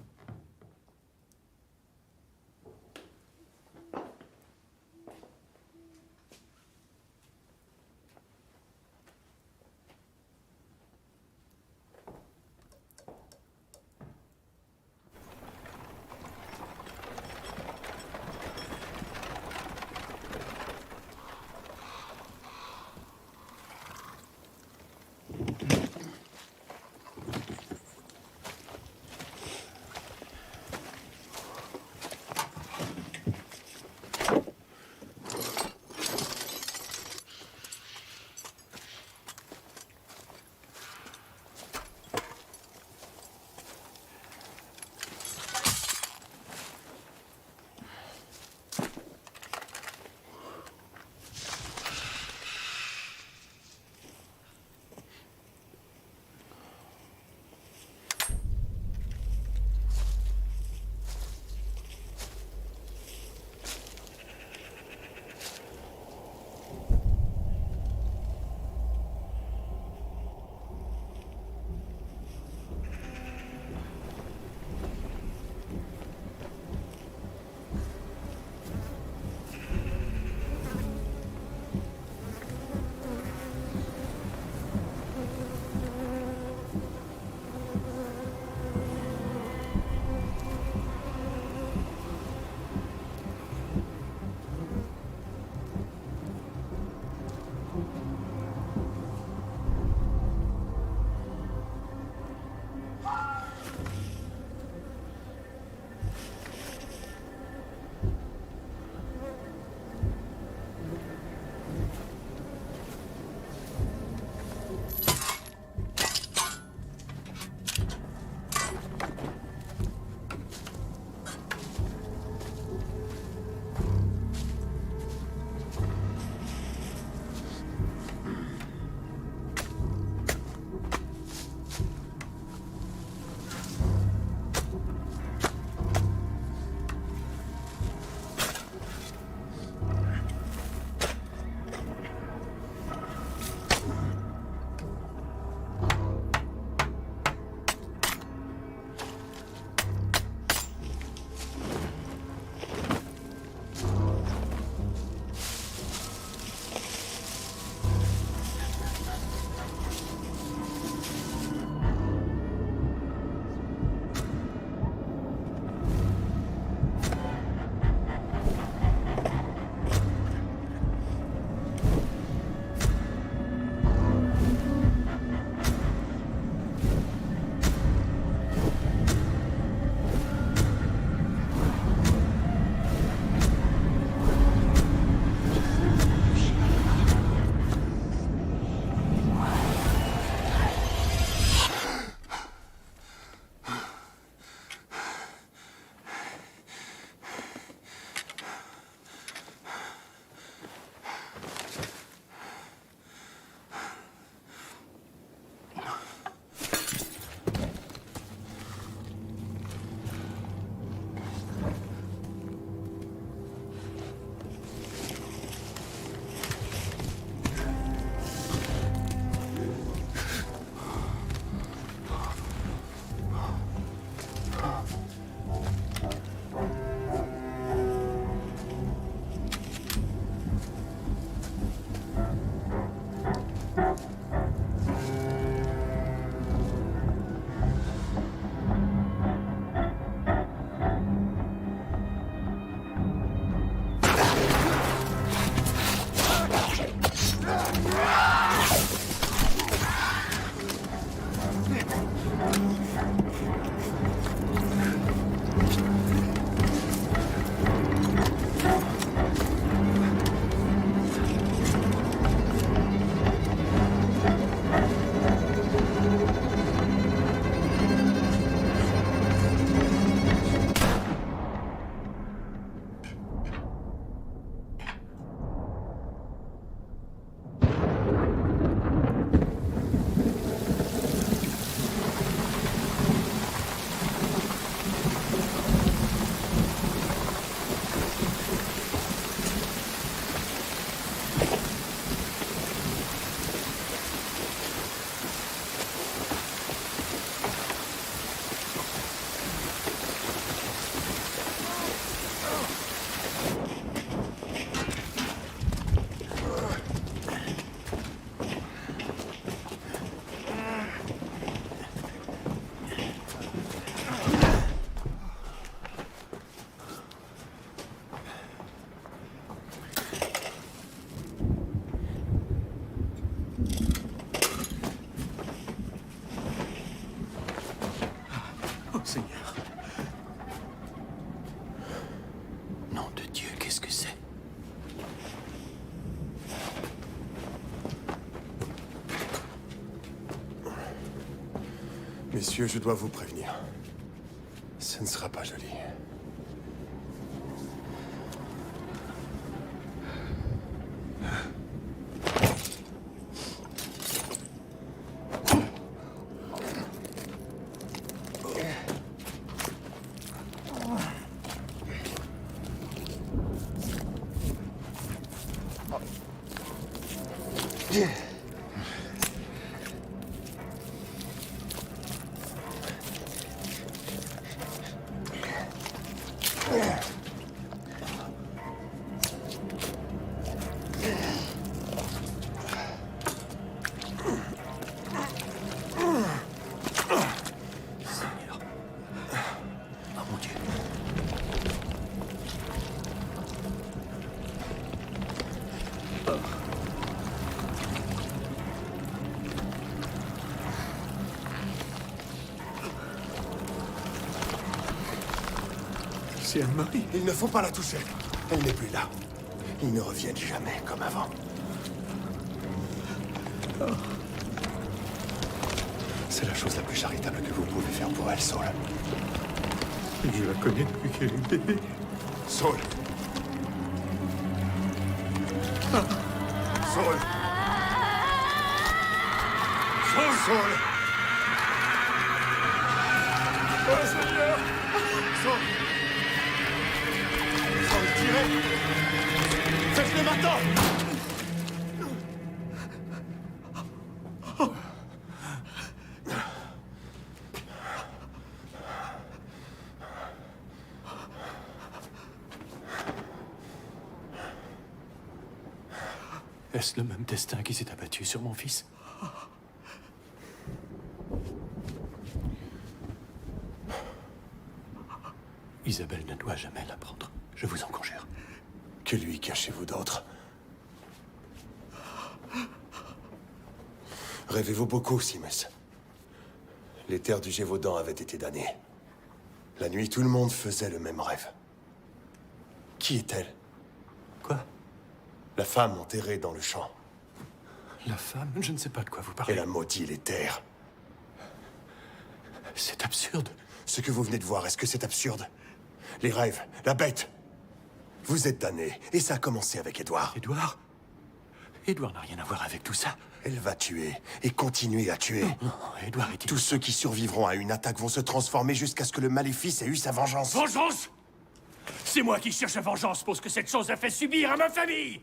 Speaker 16: Seigneur.
Speaker 9: Nom de Dieu, qu'est-ce que c'est?
Speaker 12: Messieurs, je dois vous prévenir. Ce ne sera pas joli.
Speaker 16: C'est Anne-Marie.
Speaker 12: Il ne faut pas la toucher. Elle n'est plus là. Ils ne reviennent jamais comme avant. C'est la chose la plus charitable que vous pouvez faire pour elle, Saul.
Speaker 16: Je la connais depuis qu'elle est bébé.
Speaker 12: Saul. Saul. Saul. Saul. Oh, Seigneur. Saul. Saul, tirez. Faites-le maintenant.
Speaker 9: Est-ce le même destin qui s'est abattu sur mon fils? Isabelle ne doit jamais l'apprendre. Je vous en conjure.
Speaker 12: Que lui cachez-vous d'autre? Rêvez-vous beaucoup, Simus? Les terres du Gévaudan avaient été damnées. La nuit, tout le monde faisait le même rêve. Qui est-elle?
Speaker 9: Quoi?
Speaker 12: La femme enterrée dans le champ.
Speaker 9: La femme? Je ne sais pas de quoi vous parlez.
Speaker 12: Elle a maudit les terres.
Speaker 9: C'est absurde.
Speaker 12: Ce que vous venez de voir, est-ce que c'est absurde? Les rêves, la bête. Vous êtes damnés, et ça a commencé avec Édouard.
Speaker 9: Édouard? Édouard n'a rien à voir avec tout ça.
Speaker 12: Elle va tuer, et continuer à tuer.
Speaker 9: Non, Édouard est...
Speaker 12: Tous ceux qui survivront à une attaque vont se transformer jusqu'à ce que le maléfice ait eu sa vengeance.
Speaker 3: Vengeance? C'est moi qui cherche vengeance pour ce que cette chose a fait subir à ma famille!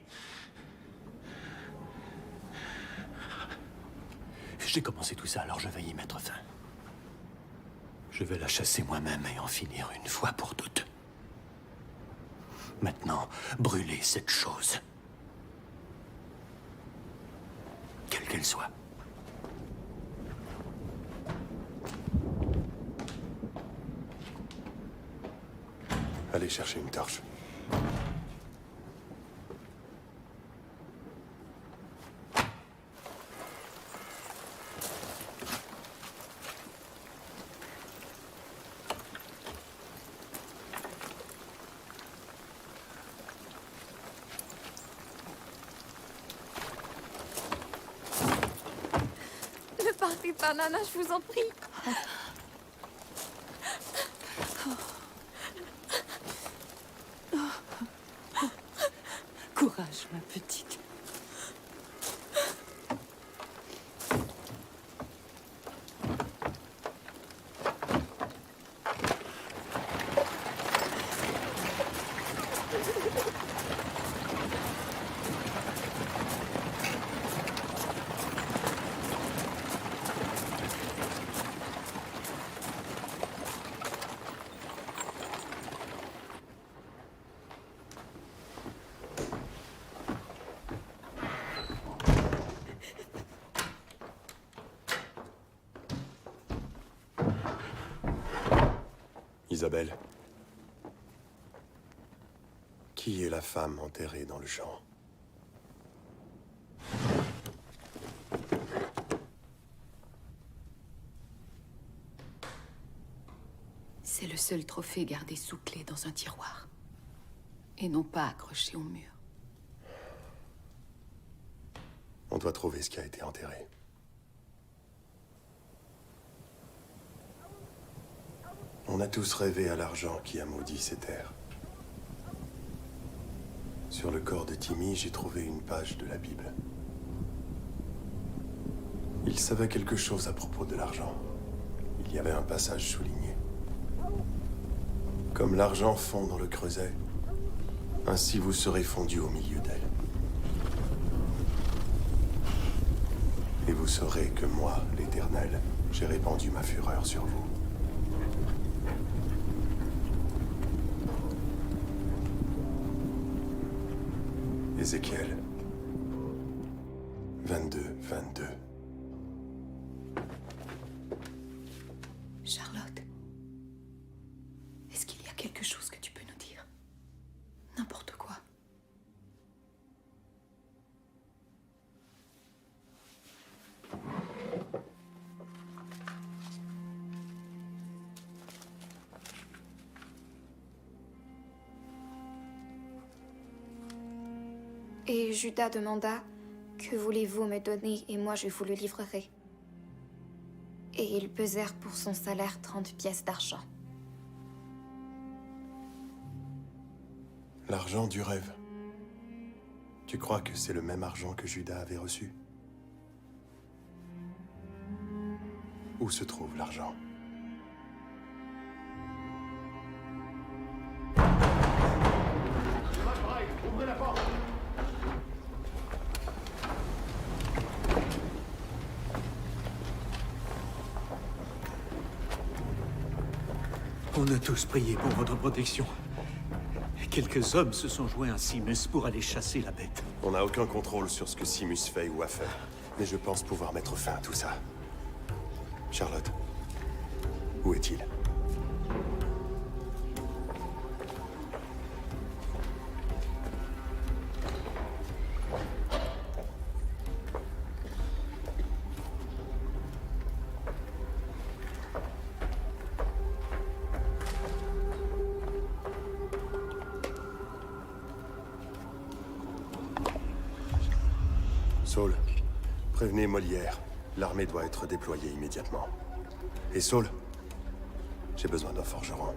Speaker 9: J'ai commencé tout ça, alors je vais y mettre fin. Je vais la chasser moi-même et en finir une fois pour toutes. Maintenant, brûlez cette chose. Quelle qu'elle soit.
Speaker 12: Allez chercher une torche.
Speaker 6: Ne partez pas, Nana, je vous en prie.
Speaker 1: Courage, ma petite.
Speaker 12: Isabelle. Qui est la femme enterrée dans le champ?
Speaker 6: C'est le seul trophée gardé sous clé dans un tiroir. Et non pas accroché au mur.
Speaker 12: On doit trouver ce qui a été enterré. On a tous rêvé à l'argent qui a maudit ces terres. Sur le corps de Timmy, j'ai trouvé une page de la Bible. Il savait quelque chose à propos de l'argent. Il y avait un passage souligné. Comme l'argent fond dans le creuset, ainsi vous serez fondus au milieu d'elle. Et vous saurez que moi, l'Éternel, j'ai répandu ma fureur sur vous. Ézéchiel 22, 22.
Speaker 6: Charlotte, est-ce qu'il y a quelque chose que tu peux nous dire? N'importe quoi.
Speaker 15: Et Judas demanda, « Que voulez-vous me donner et moi je vous le livrerai. » Et ils pesèrent pour son salaire 30 pièces d'argent.
Speaker 12: L'argent du rêve. Tu crois que c'est le même argent que Judas avait reçu? Où se trouve l'argent?
Speaker 10: Ouvrez la porte!
Speaker 16: On a tous prié pour votre protection. Quelques hommes se sont joints à Simus pour aller chasser la bête.
Speaker 12: On n'a aucun contrôle sur ce que Simus fait ou a fait. Mais je pense pouvoir mettre fin à tout ça. Charlotte, où est-il? Saul, prévenez Molière. L'armée doit être déployée immédiatement. Et Saul, j'ai besoin d'un forgeron.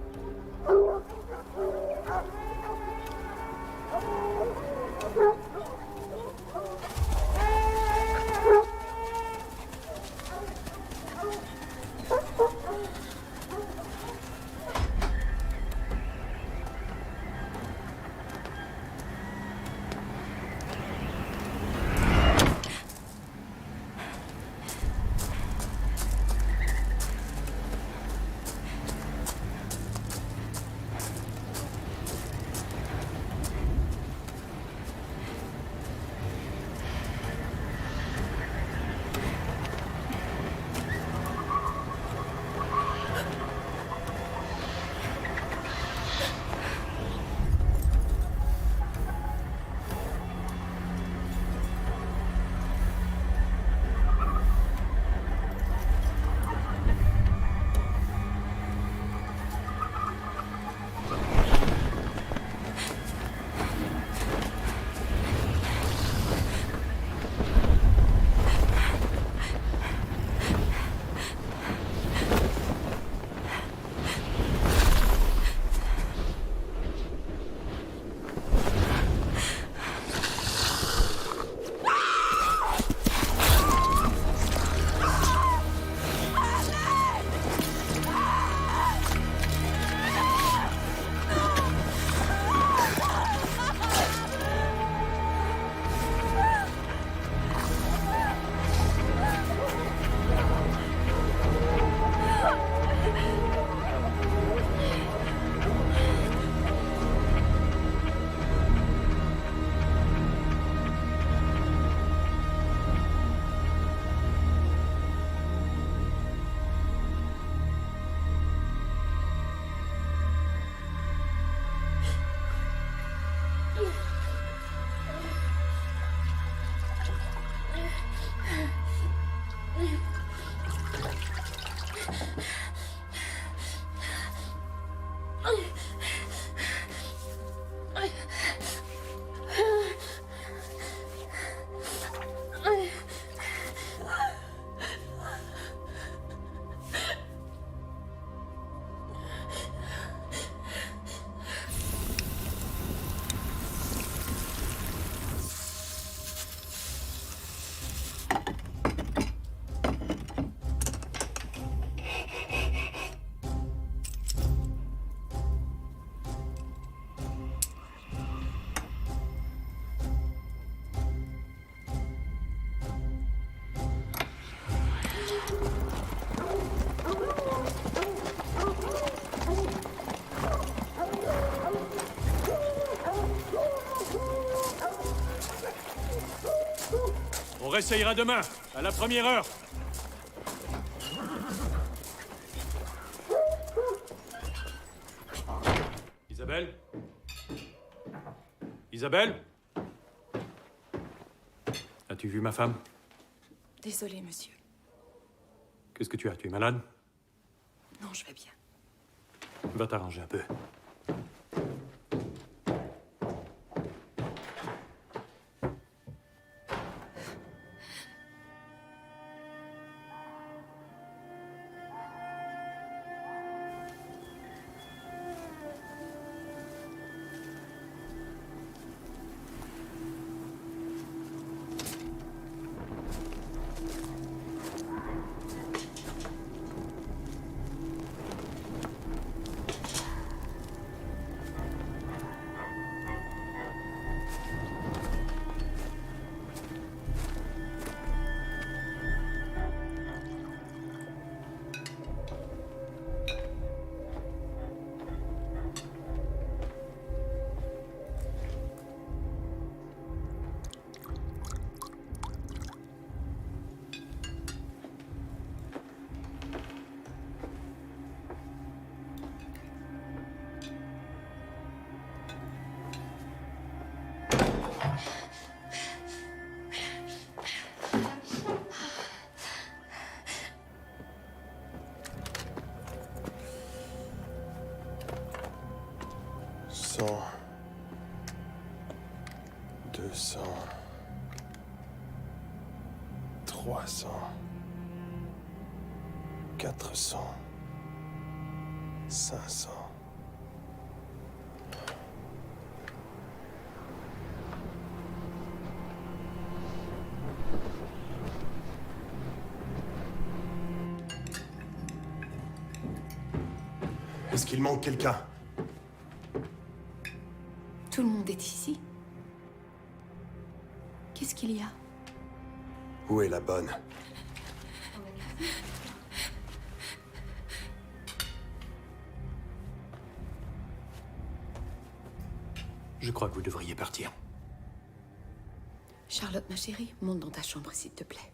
Speaker 16: On réessayera demain, à la première heure. Isabelle? Isabelle? As-tu vu ma femme?
Speaker 6: Désolée, monsieur.
Speaker 16: Qu'est-ce que tu as? Tu es malade?
Speaker 6: Non, je vais bien.
Speaker 16: Va t'arranger un peu.
Speaker 12: Cent, 200, 300, 400, 500. Est-ce qu'il manque quelqu'un?
Speaker 6: Tout le monde est ici. Qu'est-ce qu'il y a?
Speaker 12: Où est la bonne?
Speaker 16: Je crois que vous devriez partir.
Speaker 6: Charlotte, ma chérie, monte dans ta chambre, s'il te plaît.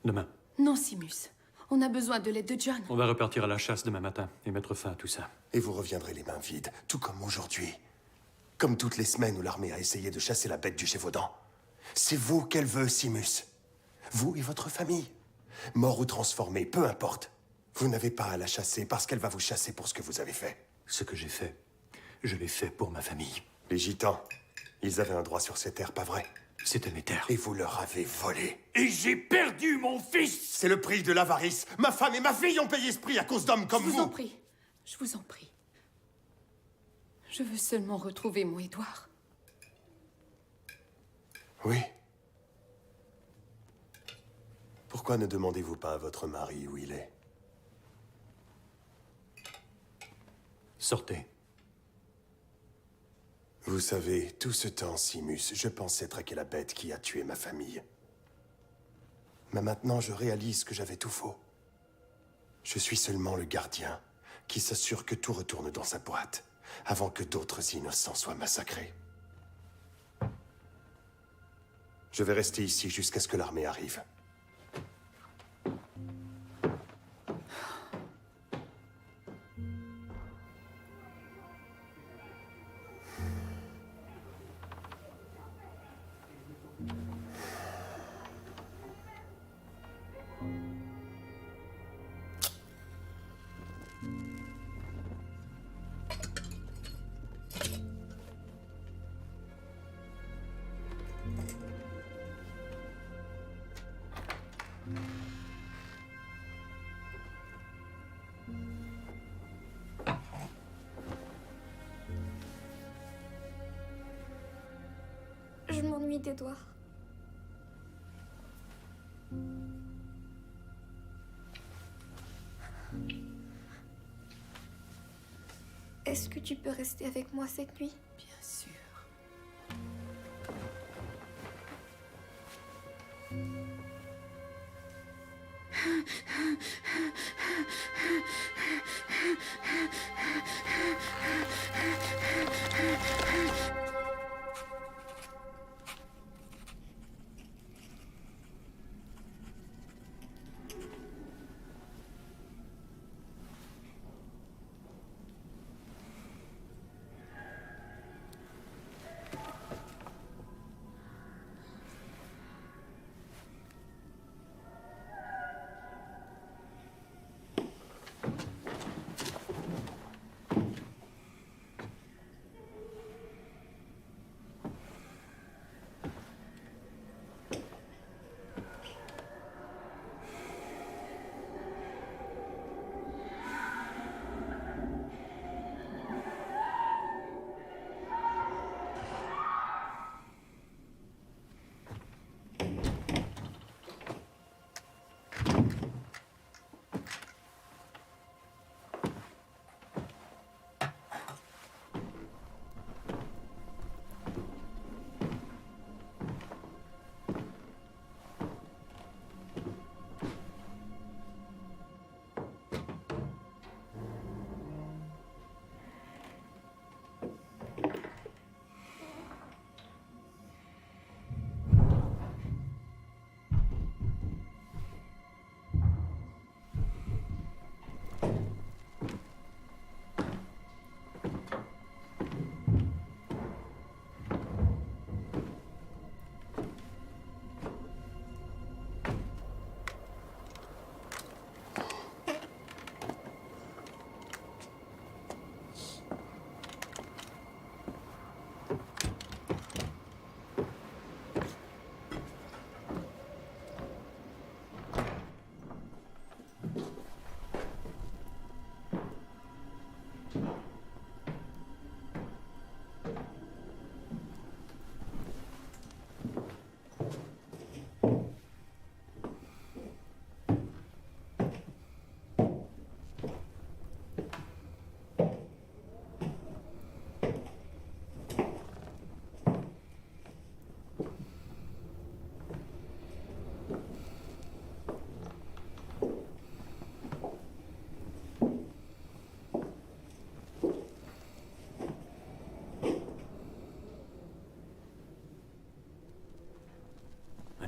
Speaker 16: Demain.
Speaker 6: Non, Simus. On a besoin de l'aide de John.
Speaker 16: On va repartir à la chasse demain matin et mettre fin à tout ça.
Speaker 12: Et vous reviendrez les mains vides, tout comme aujourd'hui. Comme toutes les semaines où l'armée a essayé de chasser la bête du Gévaudan. C'est vous qu'elle veut, Simus. Vous et votre famille. Mort ou transformé, peu importe. Vous n'avez pas à la chasser parce qu'elle va vous chasser pour ce que vous avez fait.
Speaker 16: Ce que j'ai fait, je l'ai fait pour ma famille.
Speaker 12: Les Gitans, ils avaient un droit sur ces terres, pas vrai?
Speaker 16: C'était mes terres.
Speaker 12: Et vous leur avez volé.
Speaker 9: Et j'ai perdu mon fils!
Speaker 12: C'est le prix de l'avarice. Ma femme et ma fille ont payé ce prix à cause d'hommes comme vous.
Speaker 6: Je vous en prie. Je vous en prie. Je veux seulement retrouver mon Édouard.
Speaker 12: Oui. Pourquoi ne demandez-vous pas à votre mari où il est?
Speaker 16: Sortez.
Speaker 12: Vous savez, tout ce temps, Simus, je pensais traquer la bête qui a tué ma famille. Mais maintenant, je réalise que j'avais tout faux. Je suis seulement le gardien qui s'assure que tout retourne dans sa boîte avant que d'autres innocents soient massacrés. Je vais rester ici jusqu'à ce que l'armée arrive.
Speaker 15: Je m'ennuie d'Edouard. Est-ce que tu peux rester avec moi cette nuit?
Speaker 6: Bien sûr.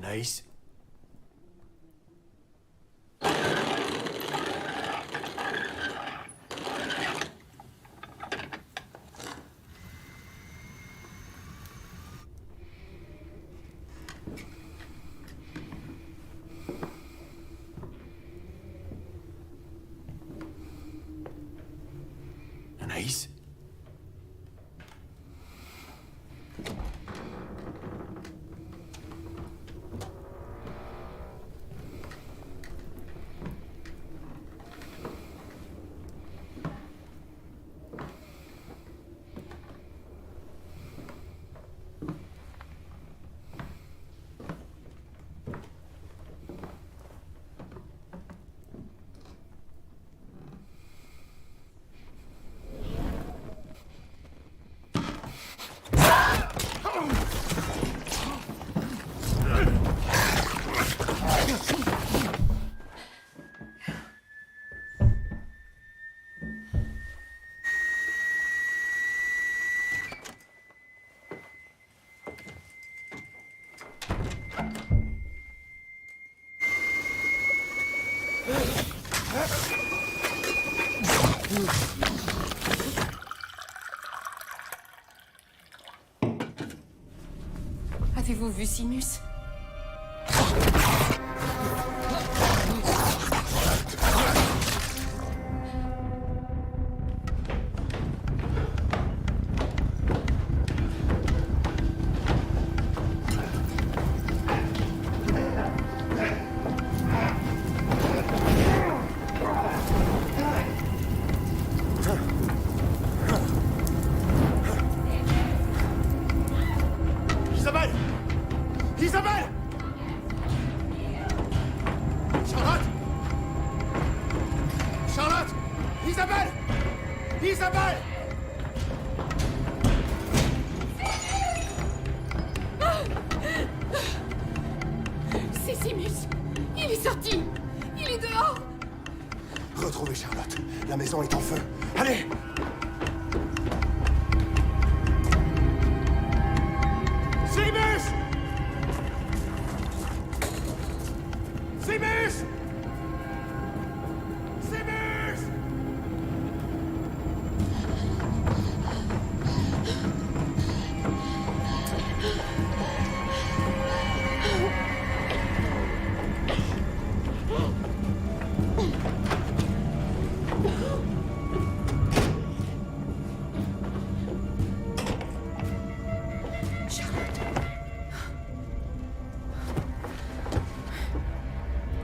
Speaker 9: Anaïs? Anaïs?
Speaker 6: Avez-vous vu Simus?
Speaker 12: Isabelle! Isabelle! Charlotte! Charlotte! Isabelle! Isabelle!
Speaker 6: C'est Simus! Il est sorti! Il est dehors!
Speaker 12: Retrouvez Charlotte. La maison est en feu. Allez! Simus! Simus! Simus!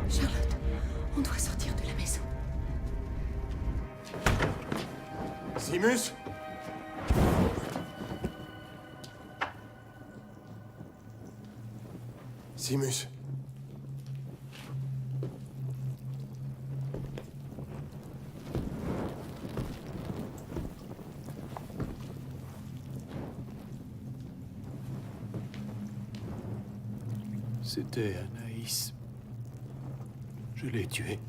Speaker 6: Charlotte, on doit sortir de la maison.
Speaker 12: Simus? Simus?
Speaker 16: C'était Anaïs. Je l'ai tuée.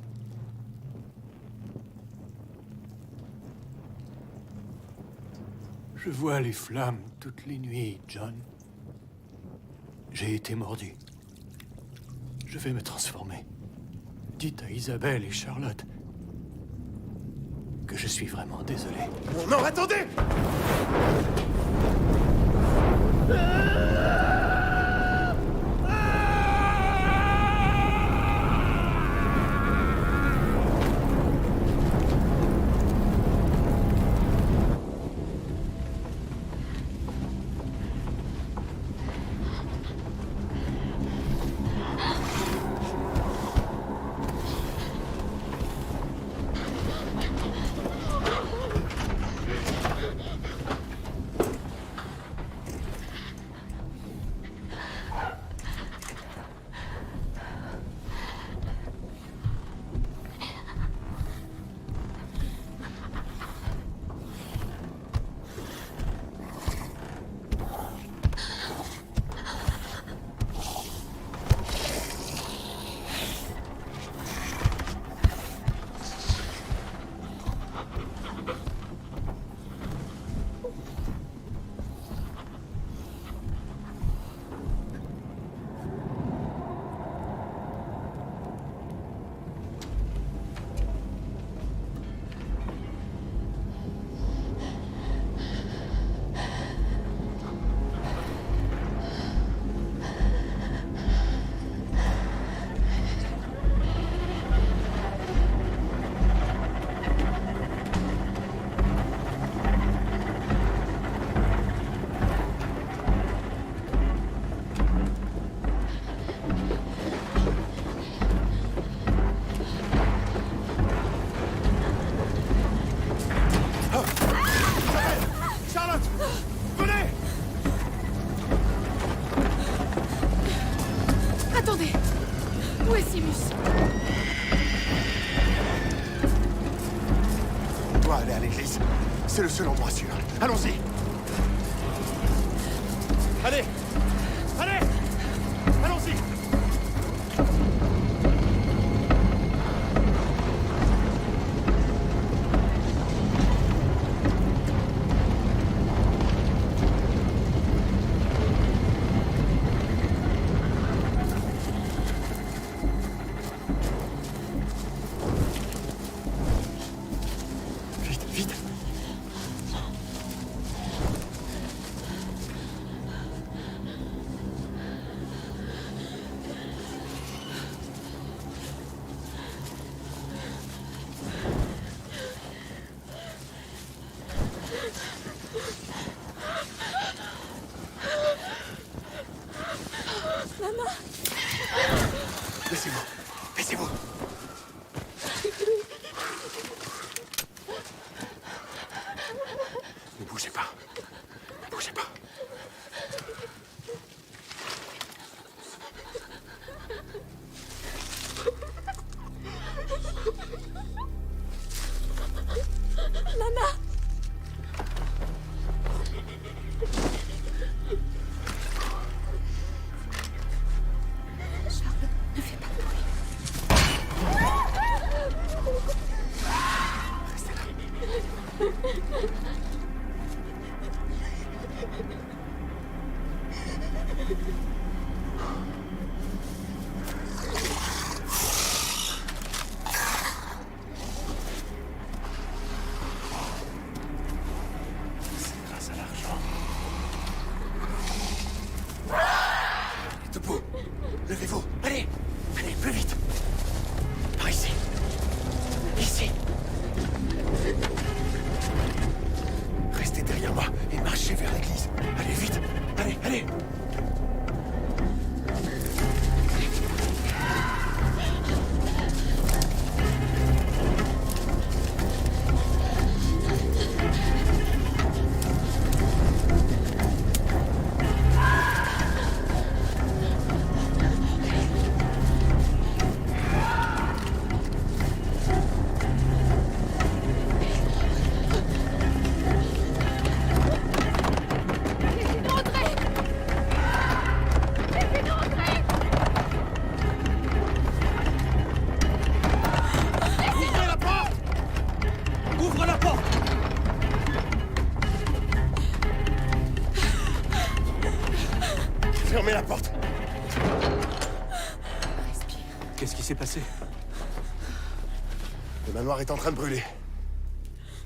Speaker 16: Je vois les flammes toutes les nuits, John. J'ai été mordu. Je vais me transformer. Dites à Isabelle et Charlotte que je suis vraiment désolé.
Speaker 12: Non, attendez!
Speaker 6: Où est Simus?
Speaker 12: On doit aller à l'église. C'est le seul endroit sûr. Allons-y.
Speaker 10: Allez! Allez! Allons-y!
Speaker 12: Vite, vite.
Speaker 6: Maman!
Speaker 12: Laissez-moi. Laissez-moi. Ne bougez pas. Ne bougez pas.
Speaker 6: Maman! Charles, ne fais pas de bruit.
Speaker 12: C'est grâce à l'argent. Debout. Levez-vous. Allez. Allez, plus vite. Par ici. Ici. Restez derrière moi et marchez vers l'église. Allez, vite. Allez, allez.
Speaker 6: Laissez-nous entrer! Laissez-nous entrer!
Speaker 10: Ouvrez la porte! Ouvre la porte!
Speaker 12: Fermez la porte.
Speaker 16: Qu'est-ce qui s'est passé?
Speaker 12: Le manoir est en train de brûler.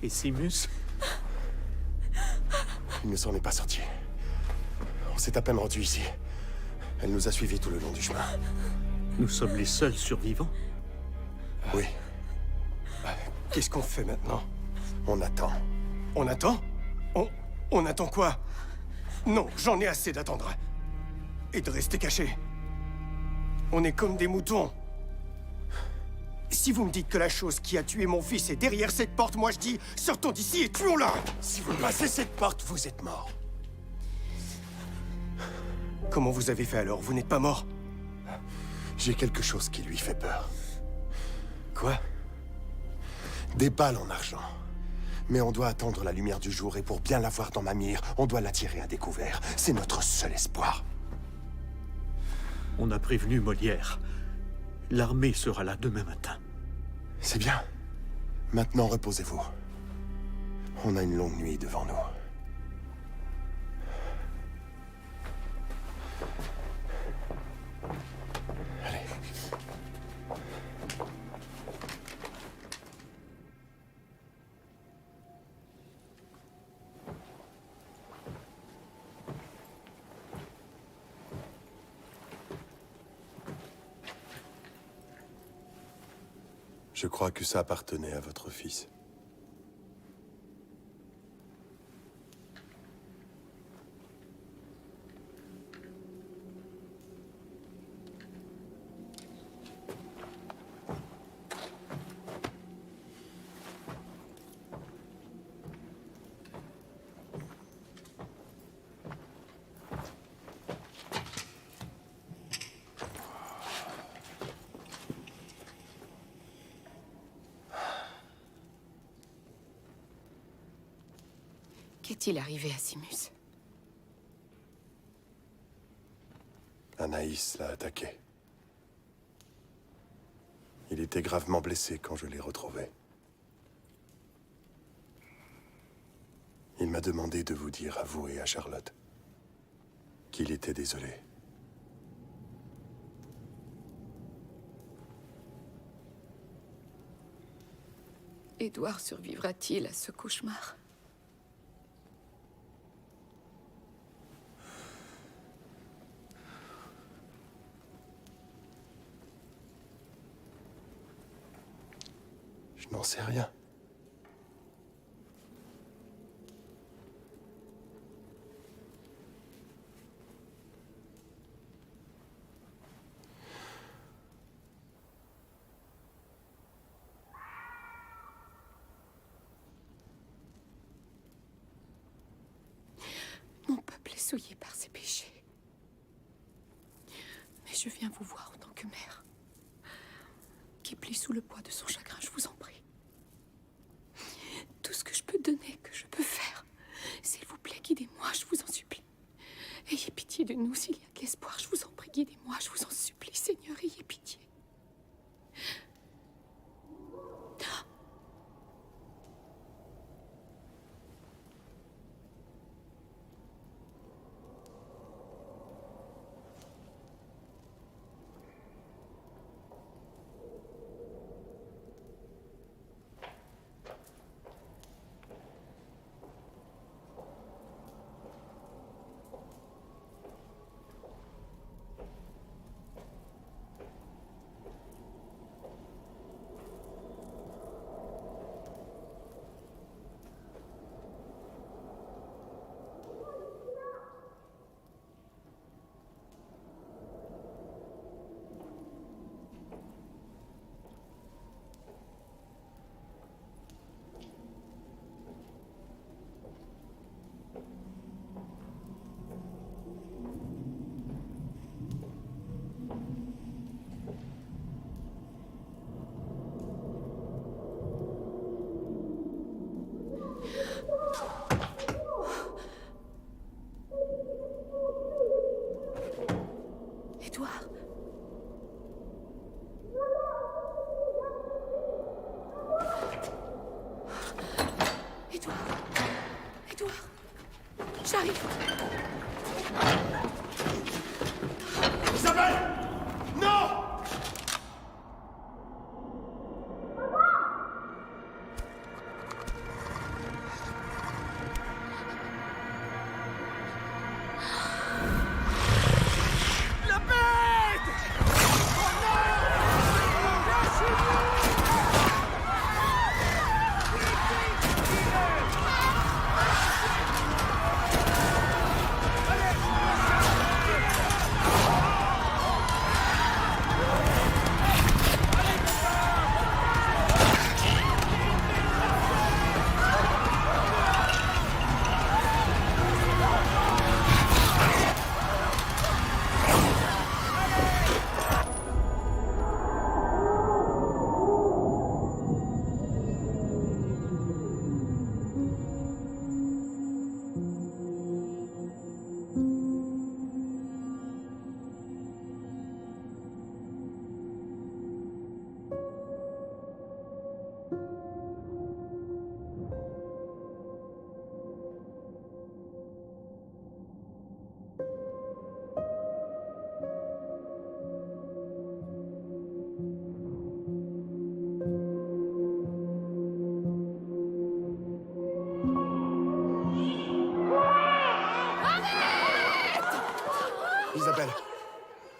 Speaker 16: Et Simus?
Speaker 12: Il ne s'en est pas sorti. On s'est à peine rendu ici. Elle nous a suivis tout le long du chemin.
Speaker 16: Nous sommes les seuls survivants?
Speaker 12: Oui.
Speaker 10: Qu'est-ce qu'on fait maintenant?
Speaker 12: On attend.
Speaker 10: On attend? On attend quoi? Non, j'en ai assez d'attendre. Et de rester caché. On est comme des moutons. Si vous me dites que la chose qui a tué mon fils est derrière cette porte, moi je dis, sortons d'ici et tuons-la!
Speaker 12: Si vous passez cette porte, vous êtes mort.
Speaker 10: Comment vous avez fait alors? Vous n'êtes pas mort?
Speaker 12: J'ai quelque chose qui lui fait peur.
Speaker 10: Quoi?
Speaker 12: Des balles en argent. Mais on doit attendre la lumière du jour et pour bien l'avoir dans ma mire, on doit la tirer à découvert. C'est notre seul espoir.
Speaker 16: On a prévenu Molière. L'armée sera là demain matin.
Speaker 12: C'est bien. Maintenant, reposez-vous. On a une longue nuit devant nous. Allez. Je crois que ça appartenait à votre fils.
Speaker 6: Qu'est-il arrivé à Simus?
Speaker 12: Anaïs l'a attaqué. Il était gravement blessé quand je l'ai retrouvé. Il m'a demandé de vous dire à vous et à Charlotte qu'il était désolé.
Speaker 6: Édouard survivra-t-il à ce cauchemar?
Speaker 12: Je n'en sais rien.
Speaker 6: Mon peuple est souillé par ses péchés. Mais je viens vous voir en tant que mère, qui plie sous le poids de son chagrin, je vous en prie. Tout ce que je peux donner, que je peux faire, s'il vous plaît, guidez-moi, je vous en supplie. Ayez pitié de nous, s'il y a de l'espoir, je vous en prie, guidez-moi, je vous en supplie, Seigneur, ayez pitié. Édouard. Édouard. Édouard. J'arrive.
Speaker 17: Isabelle! Non! Isabelle,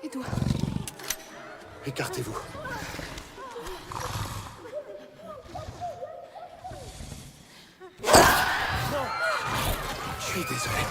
Speaker 6: Édouard.
Speaker 12: écartez-vous. Je suis désolé.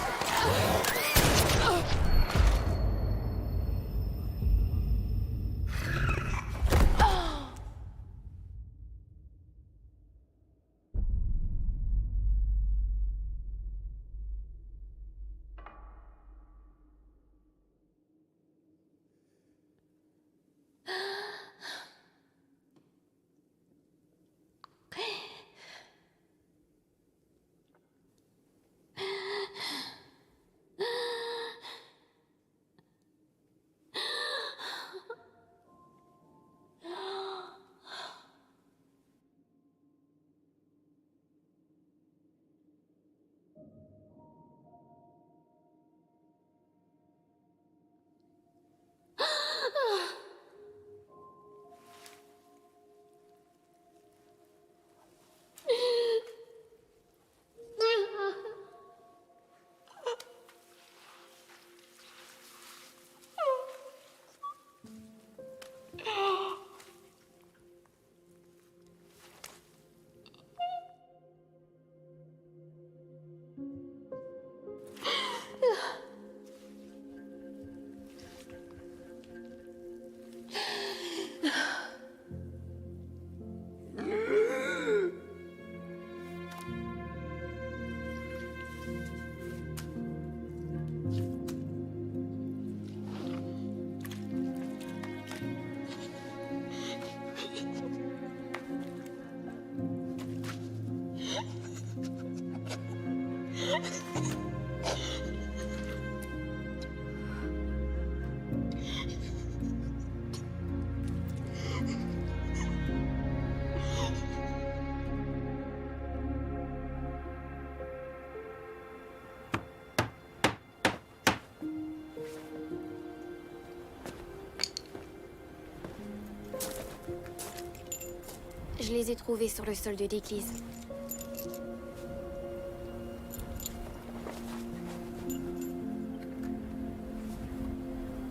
Speaker 15: Je les ai trouvés sur le sol de l'église.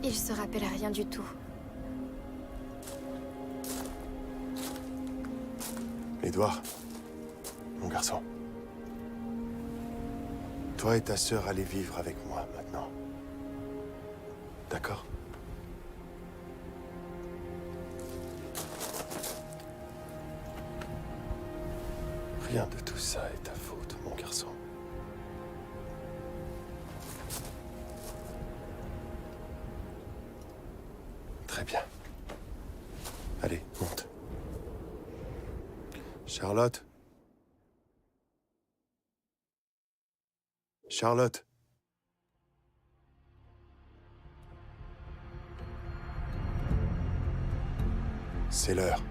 Speaker 15: Il se rappelle rien du tout.
Speaker 12: Édouard, mon garçon. Toi et ta sœur allez vivre avec moi maintenant. D'accord? Rien de tout ça est ta faute, mon garçon. Très bien. Allez, monte. Charlotte? Charlotte? C'est l'heure.